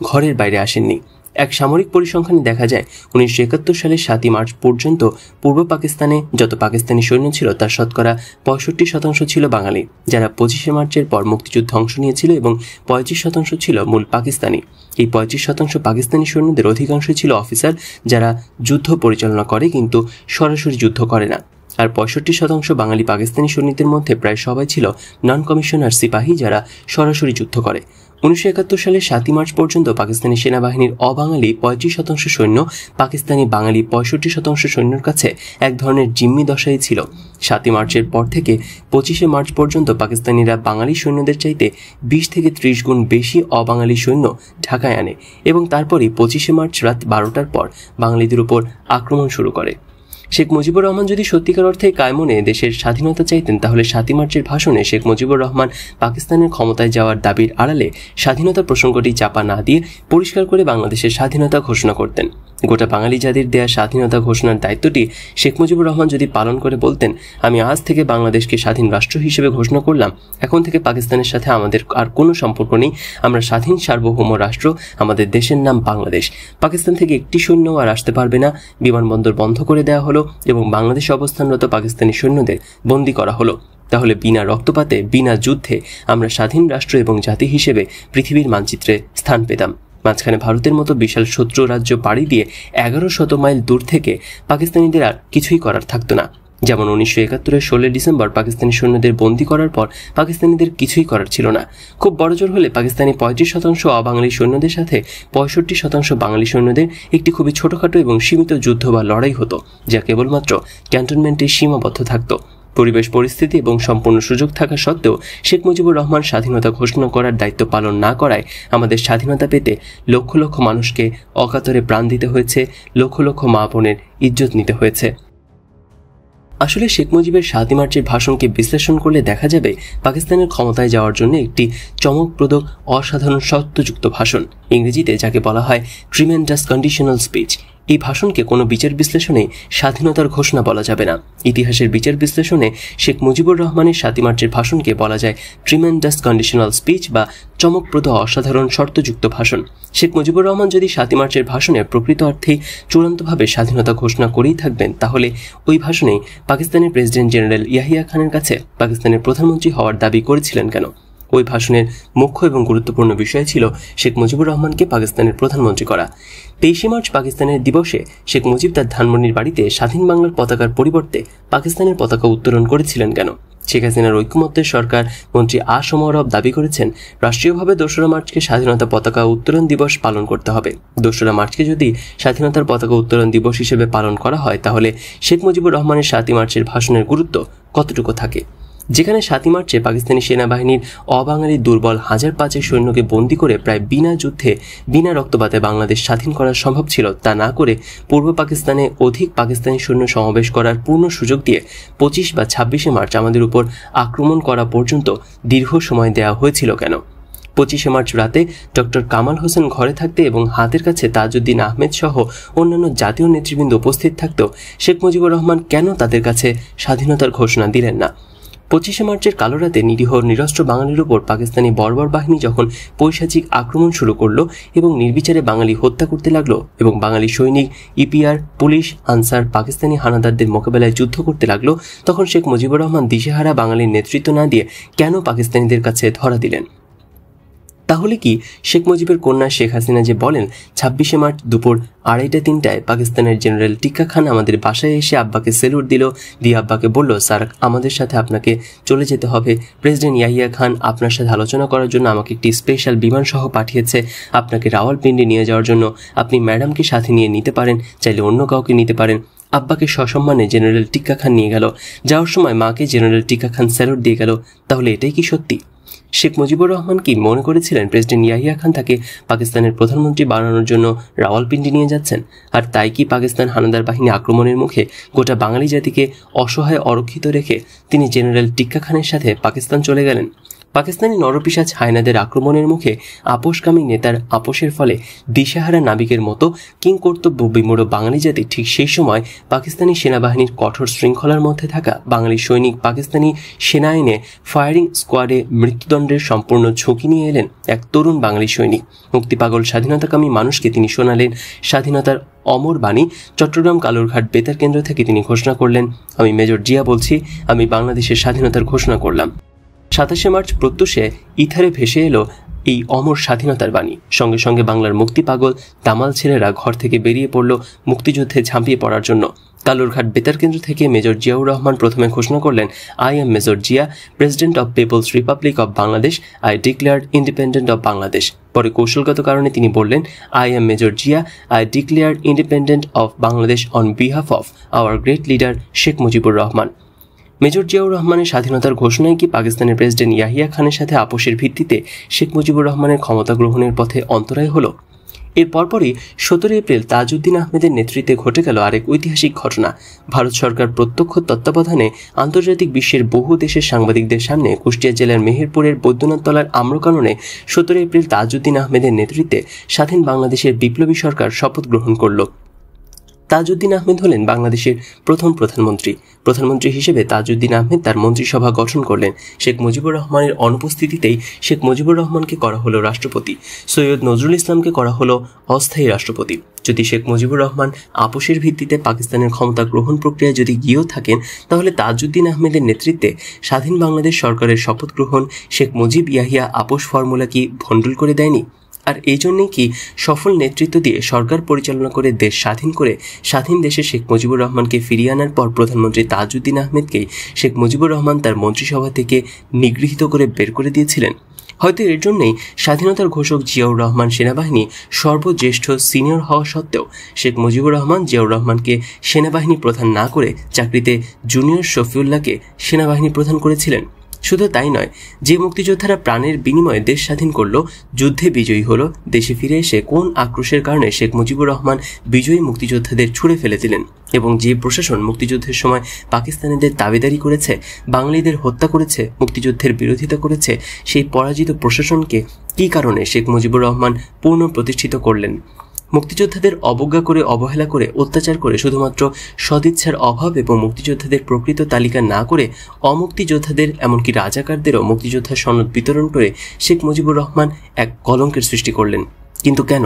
ঘরের বাইরে আসেননি। এক সামরিক পরিসংখ্যানে দেখা যায় ১৯৭১ সালের ৭ই মার্চ পর্যন্ত পূর্ব পাকিস্তানে যত পাকিস্তানি সৈন্য ছিল তার শতকরা ৬৫% ছিল বাঙালি, যারা ২৫শে মার্চের পর মুক্তিযুদ্ধে অংশ নিয়েছিল এবং ৩৫% ছিল মূল পাকিস্তানি। এই ৩৫% পাকিস্তানি সৈন্যদের অধিকাংশই ছিল অফিসার, যারা যুদ্ধ পরিচালনা করে কিন্তু সরাসরি যুদ্ধ করে না। আর ৬৫% বাঙালি পাকিস্তানি সৈনিকদের মধ্যে প্রায় সবাই ছিল নন কমিশনার সিপাহী, যারা সরাসরি যুদ্ধ করে। ১৯৭১ সালের ৭ই মার্চ পর্যন্ত পাকিস্তানি সেনাবাহিনীর অবাঙালি ৩৫% সৈন্য পাকিস্তানি বাঙালি ৬৫% সৈন্যের কাছে এক ধরনের জিম্মি দশাই ছিল। ৭ই মার্চের পর থেকে ২৫শে মার্চ পর্যন্ত পাকিস্তানিরা বাঙালি সৈন্যদের চাইতে ২০ থেকে ৩০ গুণ বেশি অবাঙালি সৈন্য ঢাকায় আনে এবং তারপরই ২৫শে মার্চ রাত ১২টার পর বাঙালিদের উপর আক্রমণ শুরু করে। শেখ মুজিবুর রহমান যদি সত্যিকার অর্থে কায়মনে দেশের স্বাধীনতা চাইতেন তাহলে ৭ই মার্চের ভাষণে শেখ মুজিবুর রহমান পাকিস্তানের ক্ষমতায় যাওয়ার দাবির আড়ালে স্বাধীনতা প্রসঙ্গটি চাপা না দিয়ে পরিষ্কার করে বাংলাদেশের স্বাধীনতা ঘোষণা করতেন। গোটা বাঙালি জাতির দেয়া স্বাধীনতা ঘোষণার দায়িত্বটি শেখ মুজিবুর রহমান যদি পালন করে বলতেন, আমি আজ থেকে বাংলাদেশকে স্বাধীন রাষ্ট্র হিসেবে ঘোষণা করলাম, এখন থেকে পাকিস্তানের সাথে আমাদের আর কোনো সম্পর্ক নেই, আমরা স্বাধীন সার্বভৌম রাষ্ট্র, আমাদের দেশের নাম বাংলাদেশ, পাকিস্তান থেকে একটি সৈন্য আর আসতে পারবে না, বিমানবন্দর বন্ধ করে দেওয়া হলো এবং বাংলাদেশে অবস্থানরত পাকিস্তানি সৈন্যদের বন্দী করা হলো, তাহলে বিনা রক্তপাতে বিনা যুদ্ধে আমরা স্বাধীন রাষ্ট্র এবং জাতি হিসেবে পৃথিবীর মানচিত্রে স্থান পেতাম। মাঝখানে ভারতের মতো বিশাল শত্রু রাজ্য পাড়ি দিয়ে ১১০০ মাইল দূর থেকে পাকিস্তানিদের আর কিছুই করার থাকতো না। যেমন 1971-এর 16 ডিসেম্বর পাকিস্তানি সৈন্যদের বন্দী করার পর পাকিস্তানিদের কিছুই করার ছিল না। খুব বড়জোর হলে পাকিস্তানি 35% অবাঙালি সৈন্যদের সাথে 65% বাঙালি সৈন্যদের একটি খুবই ছোটখাটো এবং সীমিত যুদ্ধ বা লড়াই হতো, যা কেবলমাত্র ক্যান্টনমেন্টে সীমাবদ্ধ থাকত। পরিবেশ পরিস্থিতি এবং সম্পূর্ণ সুযোগ থাকা সত্ত্বেও শেখ মুজিবুর রহমান স্বাধীনতা ঘোষণা করার দায়িত্ব পালন না করায় আমাদের স্বাধীনতা পেতে লক্ষ লক্ষ মানুষকে অকাতরে প্রাণ দিতে হয়েছে, লক্ষ লক্ষ মা বোনের ইজ্জত নিতে হয়েছে। আসলে শেখ মুজিবের 7 মার্চের ভাষণকে বিশ্লেষণ করলে দেখা যাবে পাকিস্তানের ক্ষমতায় যাওয়ার জন্য একটি চমকপ্রদ অসাধারণ সত্যযুক্ত ভাষণ, ইংরেজিতে যাকে বলা হয় ট্রিমেন্ডাস কন্ডিশনাল স্পিচ। এই ভাষণকে কোনো বিচার বিশ্লেষণে স্বাধীনতার ঘোষণা বলা যাবে না। ইতিহাসের বিচার বিশ্লেষণে শেখ মুজিবুর রহমানের 7 মার্চের ভাষণকে বলা যায় ট্রিমেন্ডাস কন্ডিশনাল স্পিচ বা চমকপ্রদ অসাধারণ শর্তযুক্ত ভাষণ। শেখ মুজিবুর রহমান যদি 7 মার্চের ভাষণে প্রকৃত অর্থেই চূড়ান্তভাবে স্বাধীনতা ঘোষণা করেই থাকবেন, তাহলে ওই ভাষণে পাকিস্তানের প্রেসিডেন্ট জেনারেল ইয়াহিয়া খানের কাছে পাকিস্তানের প্রধানমন্ত্রী হওয়ার দাবি করেছিলেন কেন? ওই ভাষণের মুখ্য এবং গুরুত্বপূর্ণ বিষয় ছিল শেখ মুজিবুর রহমানকে পাকিস্তানের প্রধানমন্ত্রী করা। 23 মার্চ পাকিস্তানের দিবসে শেখ মুজিব তার ধানমন্ডির বাড়িতে স্বাধীন বাংলার পতাকার পরিবর্তে পাকিস্তানের পতাকা উত্তোলন করেছিলেন কেন? শেখ হাসিনার ঐক্যমত্যের সরকার মন্ত্রী আসম আরব দাবি করেছেন রাষ্ট্রীয়ভাবে 2 মার্চকে স্বাধীনতা পতাকা উত্তোলন দিবস পালন করতে হবে। 2 মার্চকে যদি স্বাধীনতার পতাকা উত্তোলন দিবস হিসেবে পালন করা হয়, তাহলে শেখ মুজিবুর রহমানের 7 মার্চের ভাষণের গুরুত্ব কতটুকু থাকে? যেখানে 7 মার্চে পাকিস্তানি সেনাবাহিনীর অবাঙালি দুর্বল 1000-5 সৈন্যকে বন্দী করে প্রায় বিনা যুদ্ধে বিনা রক্তপাতে বাংলাদেশ স্বাধীন করা সম্ভব ছিল, তা না করে পূর্ব পাকিস্তানে অধিক পাকিস্তানি সৈন্য সমাবেশ করার পূর্ণ সুযোগ দিয়ে 25 বা 26 মার্চ আমাদের উপর আক্রমণ করা পর্যন্ত দীর্ঘ সময় দেওয়া হয়েছিল কেন? 25 মার্চ রাতে ডক্টর কামাল হোসেন ঘরে থাকতে এবং হাতের কাছে তাজউদ্দিন আহমেদ সহ অন্যান্য জাতীয় নেতৃবৃন্দ উপস্থিত থাকতেও শেখ মুজিবুর রহমান কেন তাদের কাছে স্বাধীনতার ঘোষণা দিলেন না? 25 মার্চের কালো রাতে নিরীহ নিরস্ত্র বাঙালির উপর পাকিস্তানি বর্বর বাহিনী যখন পৈশাচিক আক্রমণ শুরু করলো এবং নির্বিচারে বাঙালি হত্যা করতে লাগলো এবং বাঙালি সৈনিক, ইপিআর, পুলিশ, আনসার পাকিস্তানি হানাদারদের মোকাবেলায় যুদ্ধ করতে লাগলো, তখন শেখ মুজিবুর রহমান দিশেহারা বাঙালির নেতৃত্ব না দিয়ে কেন পাকিস্তানিদের কাছে ধরা দিলেন? তাহলে কি শেখ মুজিবের কন্যা শেখ হাসিনা যে বলেন 26 মার্চ দুপুর 2:30-3টায় পাকিস্তানের জেনারেল টিক্কা খান আমাদের বাসায় এসে আব্বাকে সেলুট দিল, দিয়ে আব্বাকে বলল, স্যার আমাদের সাথে আপনাকে চলে যেতে হবে, প্রেসিডেন্ট ইয়াহিয়া খান আপনার সাথে আলোচনা করার জন্য আমাকে একটি স্পেশাল বিমান সহ পাঠিয়েছে আপনাকে রাওয়ালপিন্ডি নিয়ে যাওয়ার জন্য, আপনি ম্যাডামকে সাথে নিয়ে নিতে পারেন, চাইলে অন্য কাউকে নিতে পারেন। আব্বাকে সসম্মানে জেনারেল টিক্কা খান নিয়ে গেল, যাওয়ার সময় মাকে জেনারেল টিক্কা খান স্যালুট দিয়ে গেল। তাহলে এটাই কি সত্যি? শেখ মুজিবুর রহমান কি মনে করেছিলেন প্রেসিডেন্ট ইয়াহিয়া খান তাকে পাকিস্তানের প্রধানমন্ত্রী বানানোর জন্য রাওয়ালপিন্ডি নিয়ে যাচ্ছেন? আর তাই কি পাকিস্তান হানাদার বাহিনী আক্রমণের মুখে গোটা বাঙালি জাতিকে অসহায় অরক্ষিত রেখে তিনি জেনারেল টিক্কা খানের সাথে পাকিস্তান চলে গেলেন? পাকিস্তানি নরপিশাচ হায়নাদের আক্রমণের মুখে আপোষকামী নেতার আপোষের ফলে দিশেহারা নাবিকের মতো কিংকর্তব্য বিমূঢ় বাঙালি জাতি ঠিক সেই সময় পাকিস্তানি সেনাবাহিনীর কঠোর শৃঙ্খলার মধ্যে থাকা বাঙালি সৈনিক পাকিস্তানি সেনা আইনে ফায়ারিং স্কোয়াডে মৃত্যুদণ্ডের সম্পূর্ণ ঝুঁকি নিয়ে এলেন এক তরুণ বাঙালি সৈনিক। মুক্তিপাগল স্বাধীনতাকামী মানুষকে তিনি শোনালেন স্বাধীনতার অমর বাণী। চট্টগ্রাম কালুরঘাট বেতার কেন্দ্র থেকে তিনি ঘোষণা করলেন, আমি মেজর জিয়া বলছি, আমি বাংলাদেশের স্বাধীনতার ঘোষণা করলাম। 27 মার্চ প্রত্যুষে ইথারে ভেসে এলো এই অমর স্বাধীনতার বাণী। সঙ্গে সঙ্গে বাংলার মুক্তি পাগল দামাল ছেলেরা ঘর থেকে বেরিয়ে পড়ল মুক্তিযুদ্ধে ঝাঁপিয়ে পড়ার জন্য। কালুরঘাট বেতার কেন্দ্র থেকে মেজর জিয়াউর রহমান প্রথমে ঘোষণা করলেন, I am major Zia, president of people's republic of Bangladesh, I declared independent of Bangladesh. পরে কৌশলগত কারণে তিনি বললেন, I am major Zia, I declared independent of Bangladesh on behalf of our great leader Sheikh Mujibur Rahman. Major Ziaur রহমানের স্বাধীনতার ঘোষণায় কি পাকিস্তানের প্রেসিডেন্ট ইয়াহিয়া খানের সাথে আপোষের ভিত্তিতে শেখ মুজিবুর রহমানের ক্ষমতা গ্রহণের পথে অন্তরায় হলো? এর পরপরই 17 এপ্রিল তাজউদ্দিন আহমেদের নেতৃত্বে ঘটে গেল আরেক ঐতিহাসিক ঘটনা। ভারত সরকার প্রত্যক্ষ তত্ত্বাবধানে আন্তর্জাতিক বিশ্বের বহু দেশের সাংবাদিকদের সামনে কুষ্টিয়া জেলার মেহেরপুরের বৈদ্যনাথতলার আম্রকাননে 17 এপ্রিল তাজউদ্দিন আহমেদের নেতৃত্বে স্বাধীন বাংলাদেশের বিপ্লবী সরকার শপথ গ্রহণ করল। তাজউদ্দিন আহমেদ হলেন বাংলাদেশের প্রথম প্রধানমন্ত্রী। প্রধানমন্ত্রী হিসেবে তাজউদ্দিন আহমেদ তার মন্ত্রিসভা গঠন করলেন। শেখ মুজিবুর রহমানের অনুপস্থিতিতেই শেখ মুজিবুর রহমানকে করা হলো রাষ্ট্রপতি, সৈয়দ নজরুল ইসলামকে করা হলো অস্থায়ী রাষ্ট্রপতি। যদি শেখ মুজিবুর রহমান আপোষের ভিত্তিতে পাকিস্তানের ক্ষমতা গ্রহণ প্রক্রিয়া যদি গিয়েও থাকেন, তাহলে তাজউদ্দিন আহমেদের নেতৃত্বে স্বাধীন বাংলাদেশ সরকারের শপথ গ্রহণ শেখ মুজিব ইয়াহিয়া আপোষ ফর্মুলা কি ভণ্ডুল করে দেয়নি? আর এই জন্যই কি সফল নেতৃত্ব দিয়ে সরকার পরিচালনা করে দেশ স্বাধীন করে স্বাধীন দেশে শেখ মুজিবুর রহমানকে ফিরিয়ে আনার পর প্রধানমন্ত্রী তাজউদ্দিন আহমেদকেই শেখ মুজিবুর রহমান তার মন্ত্রিসভা থেকে নিগৃহীত করে বের করে দিয়েছিলেন? হয়তো এর জন্যই স্বাধীনতার ঘোষক জিয়াউর রহমান সেনাবাহিনী সর্বজ্যেষ্ঠ সিনিয়র হওয়া সত্ত্বেও শেখ মুজিবুর রহমান জিয়াউর রহমানকে সেনাবাহিনী প্রধান না করে চাকরিতে জুনিয়র শফিউল্লাহকে সেনাবাহিনী প্রধান করেছিলেন। শুধু তাই নয়, যে মুক্তিযোদ্ধারা প্রাণের বিনিময়ে দেশ স্বাধীন করল, যুদ্ধে বিজয়ী হলো, দেশে ফিরে এসে কোন আক্রোশের কারণে শেখ মুজিবুর রহমান বিজয়ী মুক্তিযোদ্ধাদের ছুঁড়ে ফেলে দিলেন, এবং যে প্রশাসন মুক্তিযুদ্ধের সময় পাকিস্তানিদের দাবিদারি করেছে, বাঙালিদের হত্যা করেছে, মুক্তিযুদ্ধের বিরোধিতা করেছে, সেই পরাজিত প্রশাসনকে কী কারণে শেখ মুজিবুর রহমান পুনঃপ্রতিষ্ঠিত করলেন? মুক্তিযোদ্ধাদের অবজ্ঞা করে, অবহেলা করে, অত্যাচার করে, শুধুমাত্র সদিচ্ছার অভাব এবং মুক্তিযোদ্ধাদের প্রকৃত তালিকা না করে অমুক্তিযোদ্ধাদের, এমনকি রাজাকারদেরও মুক্তিযোদ্ধার সনদ বিতরণ করে শেখ মুজিবুর রহমান এক কলঙ্কের সৃষ্টি করলেন। কিন্তু কেন?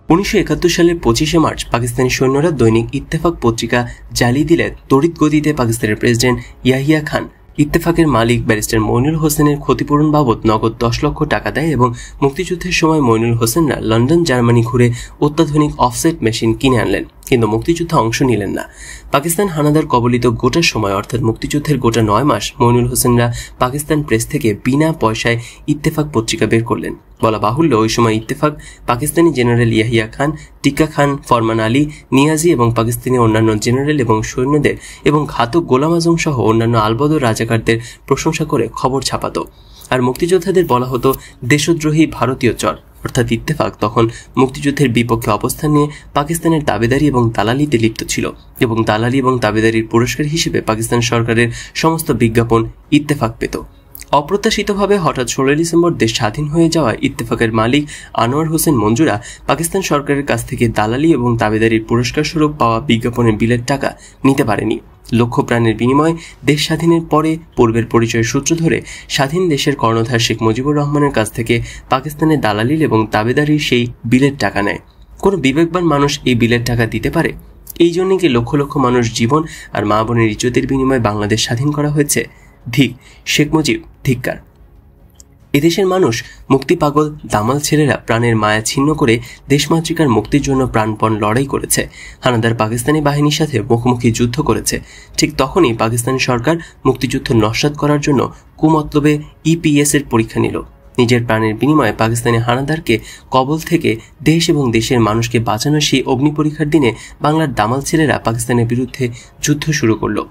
1971 সালের 25শে মার্চ পাকিস্তানি সৈন্যরা দৈনিক ইত্তেফাক পত্রিকা জ্বালিয়ে দিলে তড়িৎ গতিতে পাকিস্তানের প্রেসিডেন্ট ইয়াহিয়া খান ইত্তেফাকের মালিক ব্যারিস্টার মইনুল হোসেনের ক্ষতিপূরণ বাবদ নগদ 10 লক্ষ টাকা দেয় এবং মুক্তিযুদ্ধের সময় মইনুল হোসেনরা লন্ডন, জার্মানি ঘুরে অত্যাধুনিক অফসেট মেশিন কিনে আনলেন, কিন্তু মুক্তিযুদ্ধে অংশ নিলেন না। পাকিস্তান হানাদার কবলিত গোটা সময়, অর্থাৎ মুক্তিযুদ্ধের গোটা 9 মাস, মইনুল হোসেনরা পাকিস্তান প্রেস থেকে বিনা পয়সায় ইত্তেফাক পত্রিকা বের করলেন। বলা বাহুল্য, ওই সময় ইত্তেফাক পাকিস্তানি জেনারেল ইয়াহিয়া খান, টিক্কা খান, ফরমান আলী, নিয়াজি এবং পাকিস্তানি অন্যান্য জেনারেল এবং সৈন্যদের এবং ঘাতক গোলাম আজম সহ অন্যান্য আলবদর রাজাকারদের প্রশংসা করে খবর ছাপাত। আর মুক্তিযোদ্ধাদের বলা হতো দেশদ্রোহী ভারতীয় চর। অর্থাৎ ইত্তেফাক তখন মুক্তিযুদ্ধের বিপক্ষে অবস্থান নিয়ে পাকিস্তানের দাবিদারি এবং দালালিতে লিপ্ত ছিল, এবং দালালি এবং দাবিদারির পুরস্কার হিসেবে পাকিস্তান সরকারের সমস্ত বিজ্ঞাপন ইত্তেফাক পেত। অপ্রত্যাশিতভাবে হঠাৎ 16 ডিসেম্বর দেশ স্বাধীন হয়ে যাওয়া ইত্তেফাকের মালিক আনোয়ার হোসেন মঞ্জুরা পাকিস্তান সরকারের কাছ থেকে দালালি এবং দাবিদারির পুরস্কার স্বরূপ পাওয়া বিজ্ঞাপনের বিলের টাকা নিতে পারেনি। লক্ষ প্রাণের বিনিময়ে দেশ স্বাধীনের পরে পূর্বের পরিচয়ের সূত্র ধরে স্বাধীন দেশের কর্ণধার শেখ মুজিবুর রহমানের কাছ থেকে পাকিস্তানের দালালির এবং দাবিদারির সেই বিলের টাকা নেয়। কোনো বিবেকবান মানুষ এই বিলের টাকা দিতে পারে? এই জন্যই কি লক্ষ লক্ষ মানুষ জীবন আর মা বোনের ইজ্জতের বিনিময়ে বাংলাদেশ স্বাধীন করা হয়েছে? ধিক শেখ মুজিব, ধিক্কার। এদেশের মানুষ মুক্তি পাগল দামাল ছেলেরা প্রাণের মায়া ছিন্ন করে দেশমাতৃকার মুক্তির জন্য প্রাণপণ লড়াই করেছে, হানাদার পাকিস্তানি বাহিনীর সাথে মুখোমুখি যুদ্ধ করেছে। ঠিক তখনই পাকিস্তানি সরকার মুক্তিযুদ্ধ নস্যাৎ করার জন্য কুমতলবে ইপিএস এর পরীক্ষা নিল। নিজের প্রাণের বিনিময়ে পাকিস্তানি হানাদারকে কবল থেকে দেশ এবং দেশের মানুষকে বাঁচানোর সেই অগ্নি পরীক্ষার দিনে বাংলার দামাল ছেলেরা পাকিস্তানের বিরুদ্ধে যুদ্ধ শুরু করলো।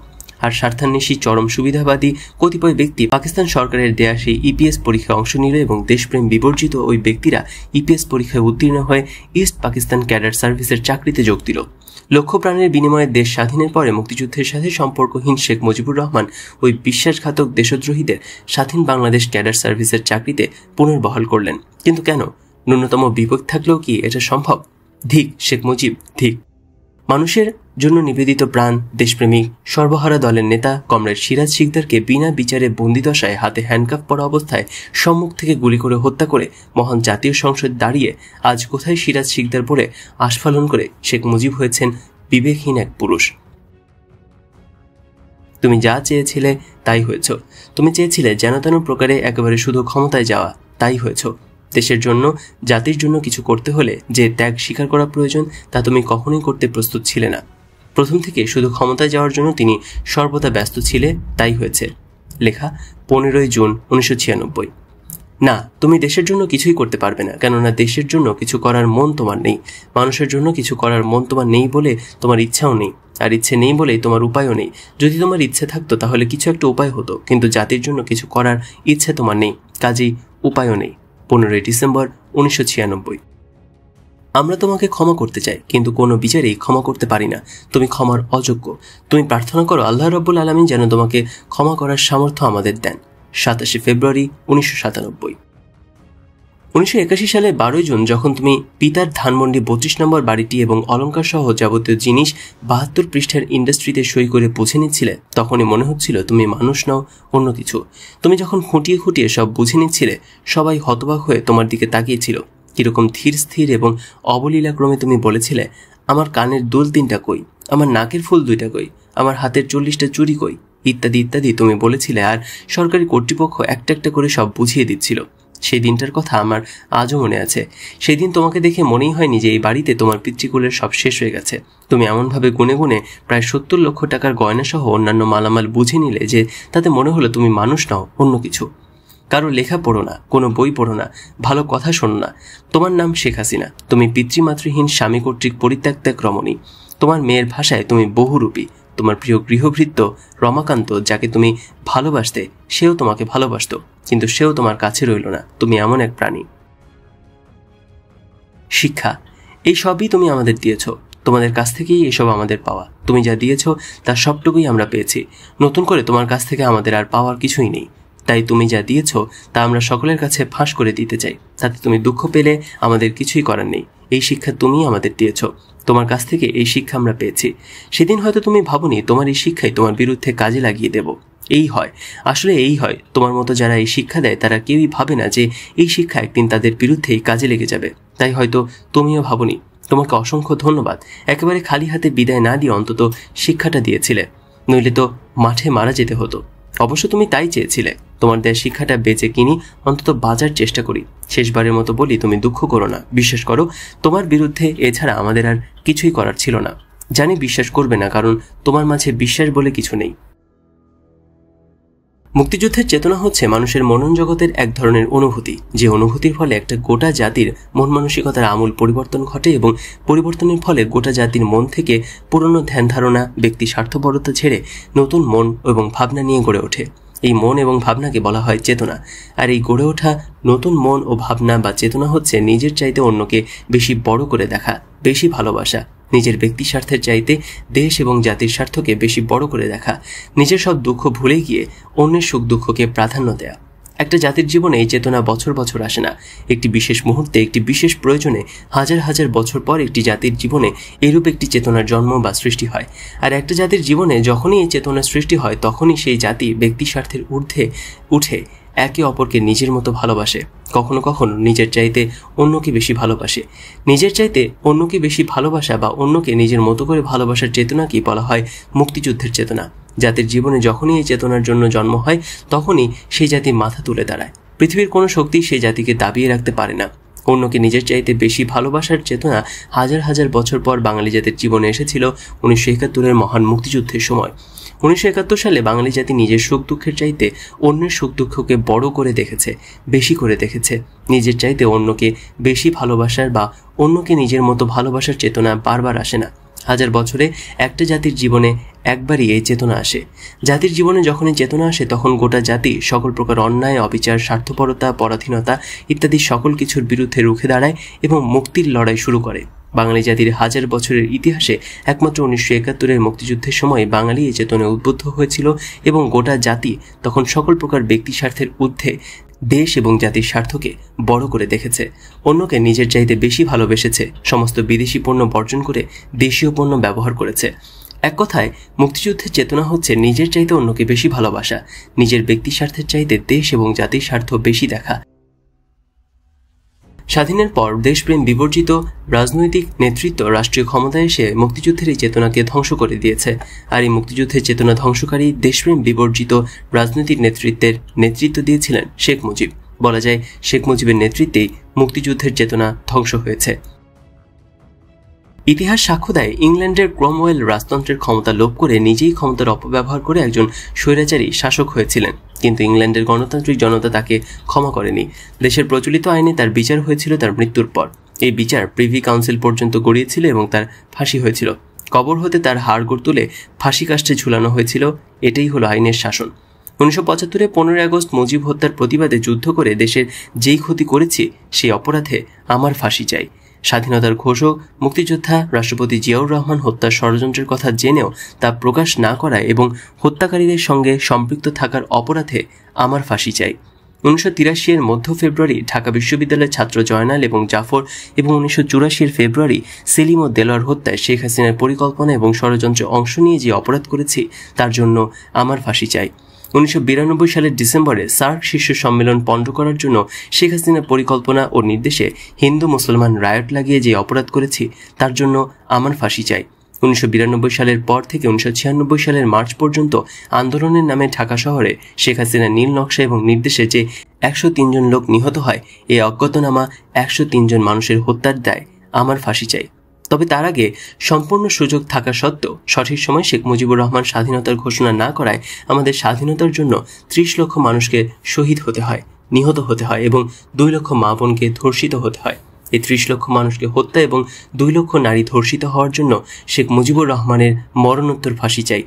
আর স্বার্থান্বেষী চরম সুবিধাবাদী কতিপয় ব্যক্তি পাকিস্তান সরকারের দেয়া সেই ইপিএস পরীক্ষায় অংশ নিল, এবং দেশপ্রেম বিবর্জিত ওই ব্যক্তিরা ইপিএস পরীক্ষায় উত্তীর্ণ হয়ে ইস্ট পাকিস্তান ক্যাডার সার্ভিসের চাকরিতে যোগ দিল। লক্ষ প্রাণের বিনিময়ে দেশ স্বাধীনের পরে মুক্তিযুদ্ধের সাথে সম্পর্কহীন শেখ মুজিবুর রহমান ওই বিশ্বাসঘাতক দেশদ্রোহীদের স্বাধীন বাংলাদেশ ক্যাডার সার্ভিসের চাকরিতে পুনর্বহাল করলেন। কিন্তু কেন? ন্যূনতম বিবেক থাকলেও কি এটা সম্ভব? ধিক শেখ মুজিব, ধিক। মানুষের জন্য নিবেদিত প্রাণ, দেশপ্রেমিক সর্বহারা দলের নেতা কমরেড সিরাজ শিকদারকে বিনা বিচারে বন্দিদশায় হাতে হ্যান্ডকাফ পরা অবস্থায় সম্মুখ থেকে গুলি করে হত্যা করে মহান জাতীয় সংসদ দাঁড়িয়ে আজ কোথায় সিরাজ শিকদার পরে আস্ফালন করে শেখ মুজিব হয়েছেন বিবেকহীন এক পুরুষ। তুমি যা চেয়েছিলে তাই হয়েছ। তুমি চেয়েছিলে যেন তেন প্রকারে একেবারে শুধু ক্ষমতায় যাওয়া, তাই হয়েছ। দেশের জন্য, জাতির জন্য কিছু করতে হলে যে ত্যাগ স্বীকার করা প্রয়োজন তা তুমি কখনোই করতে প্রস্তুত ছিলে না। প্রথম থেকে শুধু ক্ষমতায় যাওয়ার জন্য তিনি সর্বদা ব্যস্ত ছিলে, তাই হয়েছে। লেখা 15 জুন 1996। না, তুমি দেশের জন্য কিছুই করতে পারবে না, কেননা দেশের জন্য কিছু করার মন তোমার নেই। মানুষের জন্য কিছু করার মন তোমার নেই বলে তোমার ইচ্ছাও নেই, আর ইচ্ছে নেই বলেই তোমার উপায়ও নেই। যদি তোমার ইচ্ছে থাকতো তাহলে কিছু একটা উপায় হতো, কিন্তু জাতির জন্য কিছু করার ইচ্ছে তোমার নেই, কাজেই উপায়ও নেই। 15 ডিসেম্বর 1996। আমরা তোমাকে ক্ষমা করতে চাই, কিন্তু কোনো বিচারেই ক্ষমা করতে পারি না। তুমি ক্ষমার অযোগ্য। তুমি প্রার্থনা করো আল্লাহ রাব্বুল আলামিন যেন তোমাকে ক্ষমা করার সামর্থ্য আমাদের দেন। 27 ফেব্রুয়ারি 1997। 1981 সালে 12 জুন যখন তুমি পিতার ধানমন্ডি 32 নম্বর বাড়িটি এবং অলংকার সহ যাবতীয় জিনিস 72 পৃষ্ঠার ইন্ডাস্ট্রিতে সই করে বুঝে নিচ্ছিলে, তখনই মনে হচ্ছিল তুমি মানুষ নও, অন্য কিছু। তুমি যখন খুঁটিয়ে খুঁটিয়ে সব বুঝে নিচ্ছিলে, সবাই হতবাক হয়ে তোমার দিকে তাকিয়েছিল। কিরকম ধীর স্থির এবং অবলীলাক্রমে তুমি বলেছিলে, আমার কানের দুল 3টা কই, আমার নাকের ফুল 2টা কই, আমার হাতের 40টা চুড়ি কই, ইত্যাদি ইত্যাদি তুমি বলেছিলে। আর সরকারি কর্তৃপক্ষ একটা একটা করে সব বুঝিয়ে দিচ্ছিল। সেই দিনটার কথা আমার আজও মনে আছে। সেই দিন তোমাকে দেখে মনেই হয়নি যে এই বাড়িতে তোমার পিতৃকুলের সব শেষ হয়ে গেছে। তুমি এমনভাবে গুনে গুনে প্রায় 70 লক্ষ টাকার গয়নাসহ অন্যান্য মালামাল বুঝে নিলে যে তাতে মনে হলো তুমি মানুষ নাও, অন্য কিছু। কারো লেখা পড়ো না, কোনো বই পড়ো না, ভালো কথা শোনো না। তোমার নাম শেখ হাসিনা। তুমি পিতৃমাতৃহীন স্বামী কর্তৃক পরিত্যক্ত এক রমণী। তোমার মেয়ের ভাষায় তুমি বহুরূপী। তোমার প্রিয় গৃহভৃত্য রমাকান্ত, যাকে তুমি ভালোবাসতে, সেও তোমাকে ভালোবাসত, কিন্তু সেও তোমার কাছে রইল না। তুমি এমন এক প্রাণী। শিক্ষা, এই সবই তুমি আমাদের দিয়েছ। তোমাদের কাছ থেকেই এসব আমাদের পাওয়া। তুমি যা দিয়েছ তার সবটুকুই আমরা পেয়েছি। নতুন করে তোমার কাছ থেকে আমাদের আর পাওয়ার কিছুই নেই। তাই তুমি যা দিয়েছ তা আমরা সকলের কাছে ফাঁস করে দিতে চাই। তাতে তুমি দুঃখ পেলে আমাদের কিছুই করার নেই। এই শিক্ষা তুমি আমাদের দিয়েছ। তোমার কাছ থেকে এই শিক্ষা আমরা পেয়েছি। সেদিন হয়তো তুমি ভাবনি তোমার এই শিক্ষাই তোমার বিরুদ্ধে কাজে লাগিয়ে দেব। এই হয়, আসলে এই হয়। তোমার মতো যারা এই শিক্ষা দেয় তারা কেউই ভাবে না যে এই শিক্ষা একদিন তাদের বিরুদ্ধেই কাজে লেগে যাবে। তাই হয়তো তুমিও ভাবনি। তোমাকে অসংখ্য ধন্যবাদ। একেবারে খালি হাতে বিদায় না দিয়ে অন্তত শিক্ষাটা দিয়েছিলে, নইলে তো মাঠে মারা যেতে হতো। অবশ্য তুমি তাই চেয়েছিলে। তোমার দেয়া শিক্ষাটা বেঁচে কিনি, অন্তত বাঁচার চেষ্টা করি। শেষবারের মতো বলি, তুমি দুঃখ করো না। বিশ্বাস করো, তোমার বিরুদ্ধে এছাড়া আমাদের আর কিছুই করার ছিল না। জানি বিশ্বাস করবে না, কারণ তোমার মাঝে বিশ্বাস বলে কিছু নেই। মুক্তিযুদ্ধের চেতনা হচ্ছে মানুষের মনন জগতের এক ধরনের অনুভূতি, যে অনুভূতির ফলে একটা গোটা জাতির মন মানসিকতার আমূল পরিবর্তন ঘটে এবং পরিবর্তনের ফলে গোটা জাতির মন থেকে পুরনো ধ্যান ধারণা, ব্যক্তি স্বার্থপরতা ছেড়ে নতুন মন এবং ভাবনা নিয়ে গড়ে ওঠে। এই মন এবং ভাবনাকে বলা হয় চেতনা। আর এই গড়ে ওঠা নতুন মন ও ভাবনা বা চেতনা হচ্ছে নিজের চাইতে অন্যকে বেশি বড় করে দেখা, বেশি ভালোবাসা, নিজের ব্যক্তি স্বার্থের চাইতে দেশ এবং জাতির স্বার্থকে বেশি বড় করে দেখা, নিজের সব দুঃখ ভুলে গিয়ে অন্যের সুখ দুঃখকে প্রাধান্য দেয়া। একটা জাতির জীবনে এই চেতনা বছর বছর আসে না। একটি বিশেষ মুহূর্তে, একটি বিশেষ প্রয়োজনে হাজার হাজার বছর পর একটি জাতির জীবনে এরূপ একটি চেতনার জন্ম বা সৃষ্টি হয়। আর একটা জাতির জীবনে যখনই এই চেতনার সৃষ্টি হয়, তখনই সেই জাতি ব্যক্তি স্বার্থের ঊর্ধ্বে উঠে একে অপরকে নিজের মতো ভালোবাসে। কখনো কখনো নিজের চাইতে অন্যকে বেশি ভালোবাসে। নিজের চাইতে অন্যকে বেশি ভালোবাসা বা অন্যকে নিজের মতো করে ভালোবাসার চেতনাকেই বলা হয় মুক্তিযুদ্ধের চেতনা। জাতির জীবনে যখনই এই চেতনার জন্য জন্ম হয়, তখনই সেই জাতি মাথা তুলে দাঁড়ায়। পৃথিবীর কোনো শক্তি সেই জাতিকে দাবিয়ে রাখতে পারে না। অন্যকে নিজের চাইতে বেশি ভালোবাসার চেতনা হাজার হাজার বছর পর বাঙালি জাতির জীবনে এসেছিল 1971-এর মহান মুক্তিযুদ্ধের সময়। 1971 সালে বাঙালি জাতি নিজের সুখ দুঃখের চাইতে অন্যের সুখ দুঃখকে বড় করে দেখেছে, বেশি করে দেখেছে। নিজের চাইতে অন্যকে বেশি ভালোবাসার বা অন্যকে নিজের মতো ভালোবাসার চেতনা বারবার আসে না। হাজার বছরে একটা জাতির জীবনে একবারই এই চেতনা আসে। জাতির জীবনে যখন এই চেতনা আসে, তখন গোটা জাতি সকল প্রকার অন্যায়, অবিচার, স্বার্থপরতা, পরাধীনতা ইত্যাদি সকল কিছুর বিরুদ্ধে রুখে দাঁড়ায় এবং মুক্তির লড়াই শুরু করে। বাঙালি জাতির হাজার বছরের ইতিহাসে একমাত্র 1971-এর মুক্তিযুদ্ধের সময় বাঙালি এই চেতনায় উদ্বুদ্ধ হয়েছিল এবং গোটা জাতি তখন সকল প্রকার ব্যক্তি স্বার্থের ঊর্ধ্বে দেশ এবং জাতির স্বার্থকে বড় করে দেখেছে, অন্যকে নিজের চাইতে বেশি ভালোবেসেছে, সমস্ত বিদেশি পণ্য বর্জন করে দেশীয় পণ্য ব্যবহার করেছে। এক কথায়, মুক্তিযুদ্ধের চেতনা হচ্ছে নিজের চাইতে অন্যকে বেশি ভালোবাসা, নিজের ব্যক্তি স্বার্থের চাইতে দেশ এবং জাতির স্বার্থ বেশি দেখা। স্বাধীনের পর দেশপ্রেম বিবর্জিত রাজনৈতিক নেতৃত্ব রাষ্ট্রীয় ক্ষমতায় এসে মুক্তিযুদ্ধের এই চেতনাকে ধ্বংস করে দিয়েছে। আর এই মুক্তিযুদ্ধের চেতনা ধ্বংসকারী দেশপ্রেম বিবর্জিত রাজনৈতিক নেতৃত্বের নেতৃত্ব দিয়েছিলেন শেখ মুজিব। বলা যায়, শেখ মুজিবের নেতৃত্বেই মুক্তিযুদ্ধের চেতনা ধ্বংস হয়েছে। ইতিহাস সাক্ষ্য দেয়, ইংল্যান্ডের ক্রমওয়েল রাজতন্ত্রের ক্ষমতা লোভ করে নিজেই ক্ষমতার অপব্যবহার করে একজন স্বৈরাচারী শাসক হয়েছিলেন, কিন্তু ইংল্যান্ডের গণতান্ত্রিক জনতা তাকে ক্ষমা করেনি। দেশের প্রচলিত আইনে তার বিচার হয়েছিল তার মৃত্যুর পর। এই বিচার প্রিভি কাউন্সিল পর্যন্ত গড়িয়েছিল এবং তার ফাঁসি হয়েছিল। কবর হতে তার হাড়গোড় তুলে ফাঁসি কাষ্ঠে ঝুলানো হয়েছিল। এটাই হলো আইনের শাসন। 1975-এ 15 আগস্ট মুজিব হত্যার প্রতিবাদে যুদ্ধ করে দেশের যেই ক্ষতি করেছি, সেই অপরাধে আমার ফাঁসি চাই। স্বাধীনতার ঘোষক মুক্তিযোদ্ধা রাষ্ট্রপতি জিয়াউর রহমান হত্যার ষড়যন্ত্রের কথা জেনেও তা প্রকাশ না করায় এবং হত্যাকারীদের সঙ্গে সম্পৃক্ত থাকার অপরাধে আমার ফাঁসি চাই। 1983-এর মধ্য ফেব্রুয়ারি ঢাকা বিশ্ববিদ্যালয়ের ছাত্র জয়নাল এবং জাফর এবং 1984-এর ফেব্রুয়ারি সেলিম ও দেলোয়ার হত্যায় শেখ হাসিনার পরিকল্পনা এবং ষড়যন্ত্রে অংশ নিয়ে যে অপরাধ করেছি, তার জন্য আমার ফাঁসি চাই। 1992 সালের ডিসেম্বরে সার্ক শীর্ষ সম্মেলন পণ্ড করার জন্য শেখ হাসিনার পরিকল্পনা ও নির্দেশে হিন্দু মুসলমান রায়ট লাগিয়ে যে অপরাধ করেছি, তার জন্য আমার ফাঁসি চাই। 1992 সালের পর থেকে 1996 সালের মার্চ পর্যন্ত আন্দোলনের নামে ঢাকা শহরে শেখ হাসিনা নীল নকশা এবং নির্দেশে যে 103 জন লোক নিহত হয়, এই অজ্ঞাতনামা 103 জন মানুষের হত্যার দায় আমার ফাঁসি চাই। তবে তার আগে সম্পূর্ণ সুযোগ থাকা সত্ত্বেও সঠিক সময় শেখ মুজিবুর রহমান স্বাধীনতার ঘোষণা না করায় আমাদের স্বাধীনতার জন্য 30 লক্ষ মানুষকে শহীদ হতে হয়, নিহত হতে হয় এবং 2 লক্ষ মা বোনকে ধর্ষিত হতে হয়। এই 30 লক্ষ মানুষকে হত্যা এবং 2 লক্ষ নারী ধর্ষিত হওয়ার জন্য শেখ মুজিবুর রহমানের মরণোত্তর ফাঁসি চাই।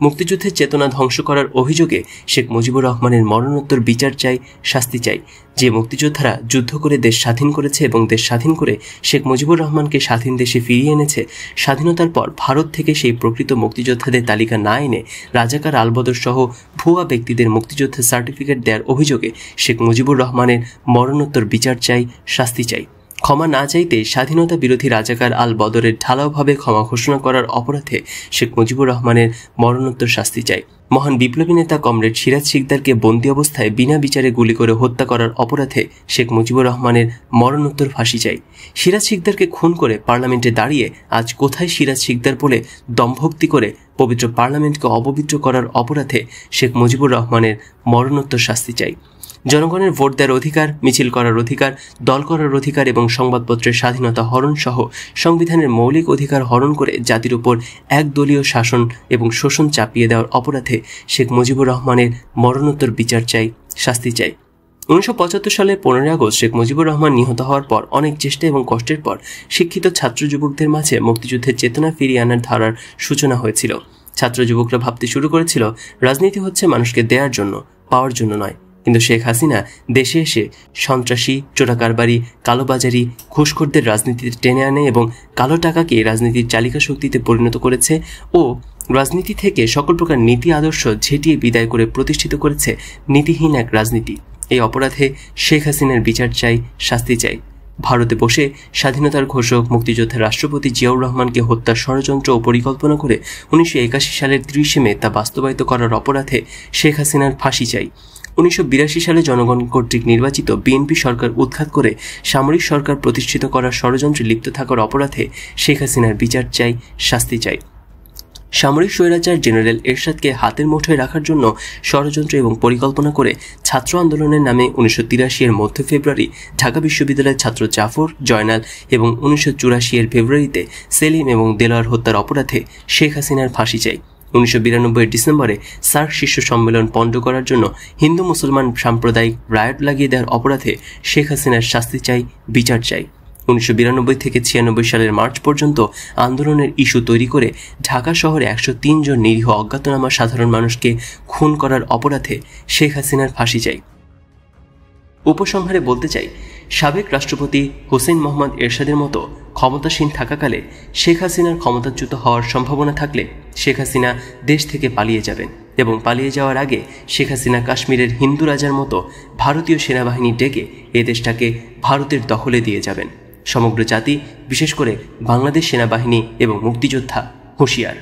মুক্তিযুদ্ধের চেতনা ধ্বংস করার অভিযোগে শেখ মুজিবুর রহমানের মরণোত্তর বিচার চাই, শাস্তি চাই। যে মুক্তিযোদ্ধারা যুদ্ধ করে দেশ স্বাধীন করেছে এবং দেশ স্বাধীন করে শেখ মুজিবুর রহমানকে স্বাধীন দেশে ফিরিয়ে এনেছে, স্বাধীনতার পর ভারত থেকে সেই প্রকৃত মুক্তিযোদ্ধাদের তালিকা না এনে রাজাকার আলবদর সহ ভুয়া ব্যক্তিদের মুক্তিযোদ্ধার সার্টিফিকেট দেওয়ার অভিযোগে শেখ মুজিবুর রহমানের মরণোত্তর বিচার চাই, শাস্তি চাই। ক্ষমা না চাইতে স্বাধীনতা বিরোধী রাজাকার আল বদরের ঢালাওভাবে ক্ষমা ঘোষণা করার অপরাধে শেখ মুজিবুর রহমানের মরণোত্তর শাস্তি চাই। মহান বিপ্লবী নেতা কমরেড সিরাজ শিকদারকে বন্দী অবস্থায় বিনা বিচারে গুলি করে হত্যা করার অপরাধে শেখ মুজিবুর রহমানের মরণোত্তর ফাঁসি চাই। সিরাজ শিকদারকে খুন করে পার্লামেন্টে দাঁড়িয়ে আজ কোথায় সিরাজ শিকদার বলে দম্ভক্তি করে পবিত্র পার্লামেন্টকে অপবিত্র করার অপরাধে শেখ মুজিবুর রহমানের মরণোত্তর শাস্তি চাই। জনগণের ভোট দেওয়ার অধিকার, মিছিল করার অধিকার, দল করার অধিকার এবং সংবাদপত্রের স্বাধীনতা হরণ সহ সংবিধানের মৌলিক অধিকার হরণ করে জাতির উপর একদলীয় শাসন এবং শোষণ চাপিয়ে দেওয়ার অপরাধে শেখ মুজিবুর রহমানের মরণোত্তর বিচার চাই, শাস্তি চাই। 1975 সালের 15 আগস্ট শেখ মুজিবুর রহমান নিহত হওয়ার পর অনেক চেষ্টা এবং কষ্টের পর শিক্ষিত ছাত্র যুবকদের মাঝে মুক্তিযুদ্ধের চেতনা ফিরিয়ে আনার ধারার সূচনা হয়েছিল। ছাত্র যুবকরা ভাবতে শুরু করেছিল রাজনীতি হচ্ছে মানুষকে দেওয়ার জন্য, পাওয়ার জন্য নয়। কিন্তু শেখ হাসিনা দেশে এসে সন্ত্রাসী, চোরাকারবারি, কালোবাজারি, ঘুষখোরদের রাজনীতিতে টেনে আনে এবং কালো টাকাকে রাজনীতির চালিকা শক্তিতে পরিণত করেছে ও রাজনীতি থেকে সকল প্রকার নীতি আদর্শ ঝেঁটিয়ে বিদায় করে প্রতিষ্ঠিত করেছে নীতিহীন এক রাজনীতি। এই অপরাধে শেখ হাসিনার বিচার চাই, শাস্তি চাই। ভারতে বসে স্বাধীনতার ঘোষক মুক্তিযোদ্ধা রাষ্ট্রপতি জিয়াউর রহমানকে হত্যার ষড়যন্ত্র ও পরিকল্পনা করে 1981 সালের 30 মে তা বাস্তবায়িত করার অপরাধে শেখ হাসিনার ফাঁসি চাই। 1982 সালে জনগণ কর্তৃক নির্বাচিত বিএনপি সরকার উৎখাত করে সামরিক সরকার প্রতিষ্ঠিত করার ষড়যন্ত্রে লিপ্ত থাকার অপরাধে শেখ হাসিনার বিচার চাই, শাস্তি চাই। সামরিক স্বৈরাচার জেনারেল এরশাদকে হাতের মুঠোয় রাখার জন্য ষড়যন্ত্র এবং পরিকল্পনা করে ছাত্র আন্দোলনের নামে 1983 এর মধ্য ফেব্রুয়ারি ঢাকা বিশ্ববিদ্যালয়ের ছাত্র জাফর, জয়নাল এবং 1984 এর ফেব্রুয়ারিতে সেলিম এবং দেলোয়ার হত্যার অপরাধে শেখ হাসিনার ফাঁসি চাই। 1992 ডিসেম্বরে সার্ক শীর্ষ সম্মেলন পণ্ড করার জন্য হিন্দু মুসলমান সাম্প্রদায়িক রায়ট লাগিয়ে দেওয়ার অপরাধে শেখ হাসিনার শাস্তি চাই, বিচার চাই। 1992 থেকে 96 সালের মার্চ পর্যন্ত আন্দোলনের ইস্যু তৈরি করে ঢাকা শহরে 103 জন নিরীহ অজ্ঞাতনামা সাধারণ মানুষকে খুন করার অপরাধে শেখ হাসিনার ফাঁসি চাই। উপসংহারে বলতে চাই, সাবেক রাষ্ট্রপতি হোসেন মোহাম্মদ এরশাদের মতো ক্ষমতাসীন থাকাকালে শেখ হাসিনার ক্ষমতাচ্যুত হওয়ার সম্ভাবনা থাকলে শেখ হাসিনা দেশ থেকে পালিয়ে যাবেন এবং পালিয়ে যাওয়ার আগে শেখ হাসিনা কাশ্মীরের হিন্দু রাজার মতো ভারতীয় সেনাবাহিনী ডেকে এ দেশটাকে ভারতের দখলে দিয়ে যাবেন। সমগ্র জাতি, বিশেষ করে বাংলাদেশ সেনাবাহিনী এবং মুক্তিযোদ্ধা হুঁশিয়ার।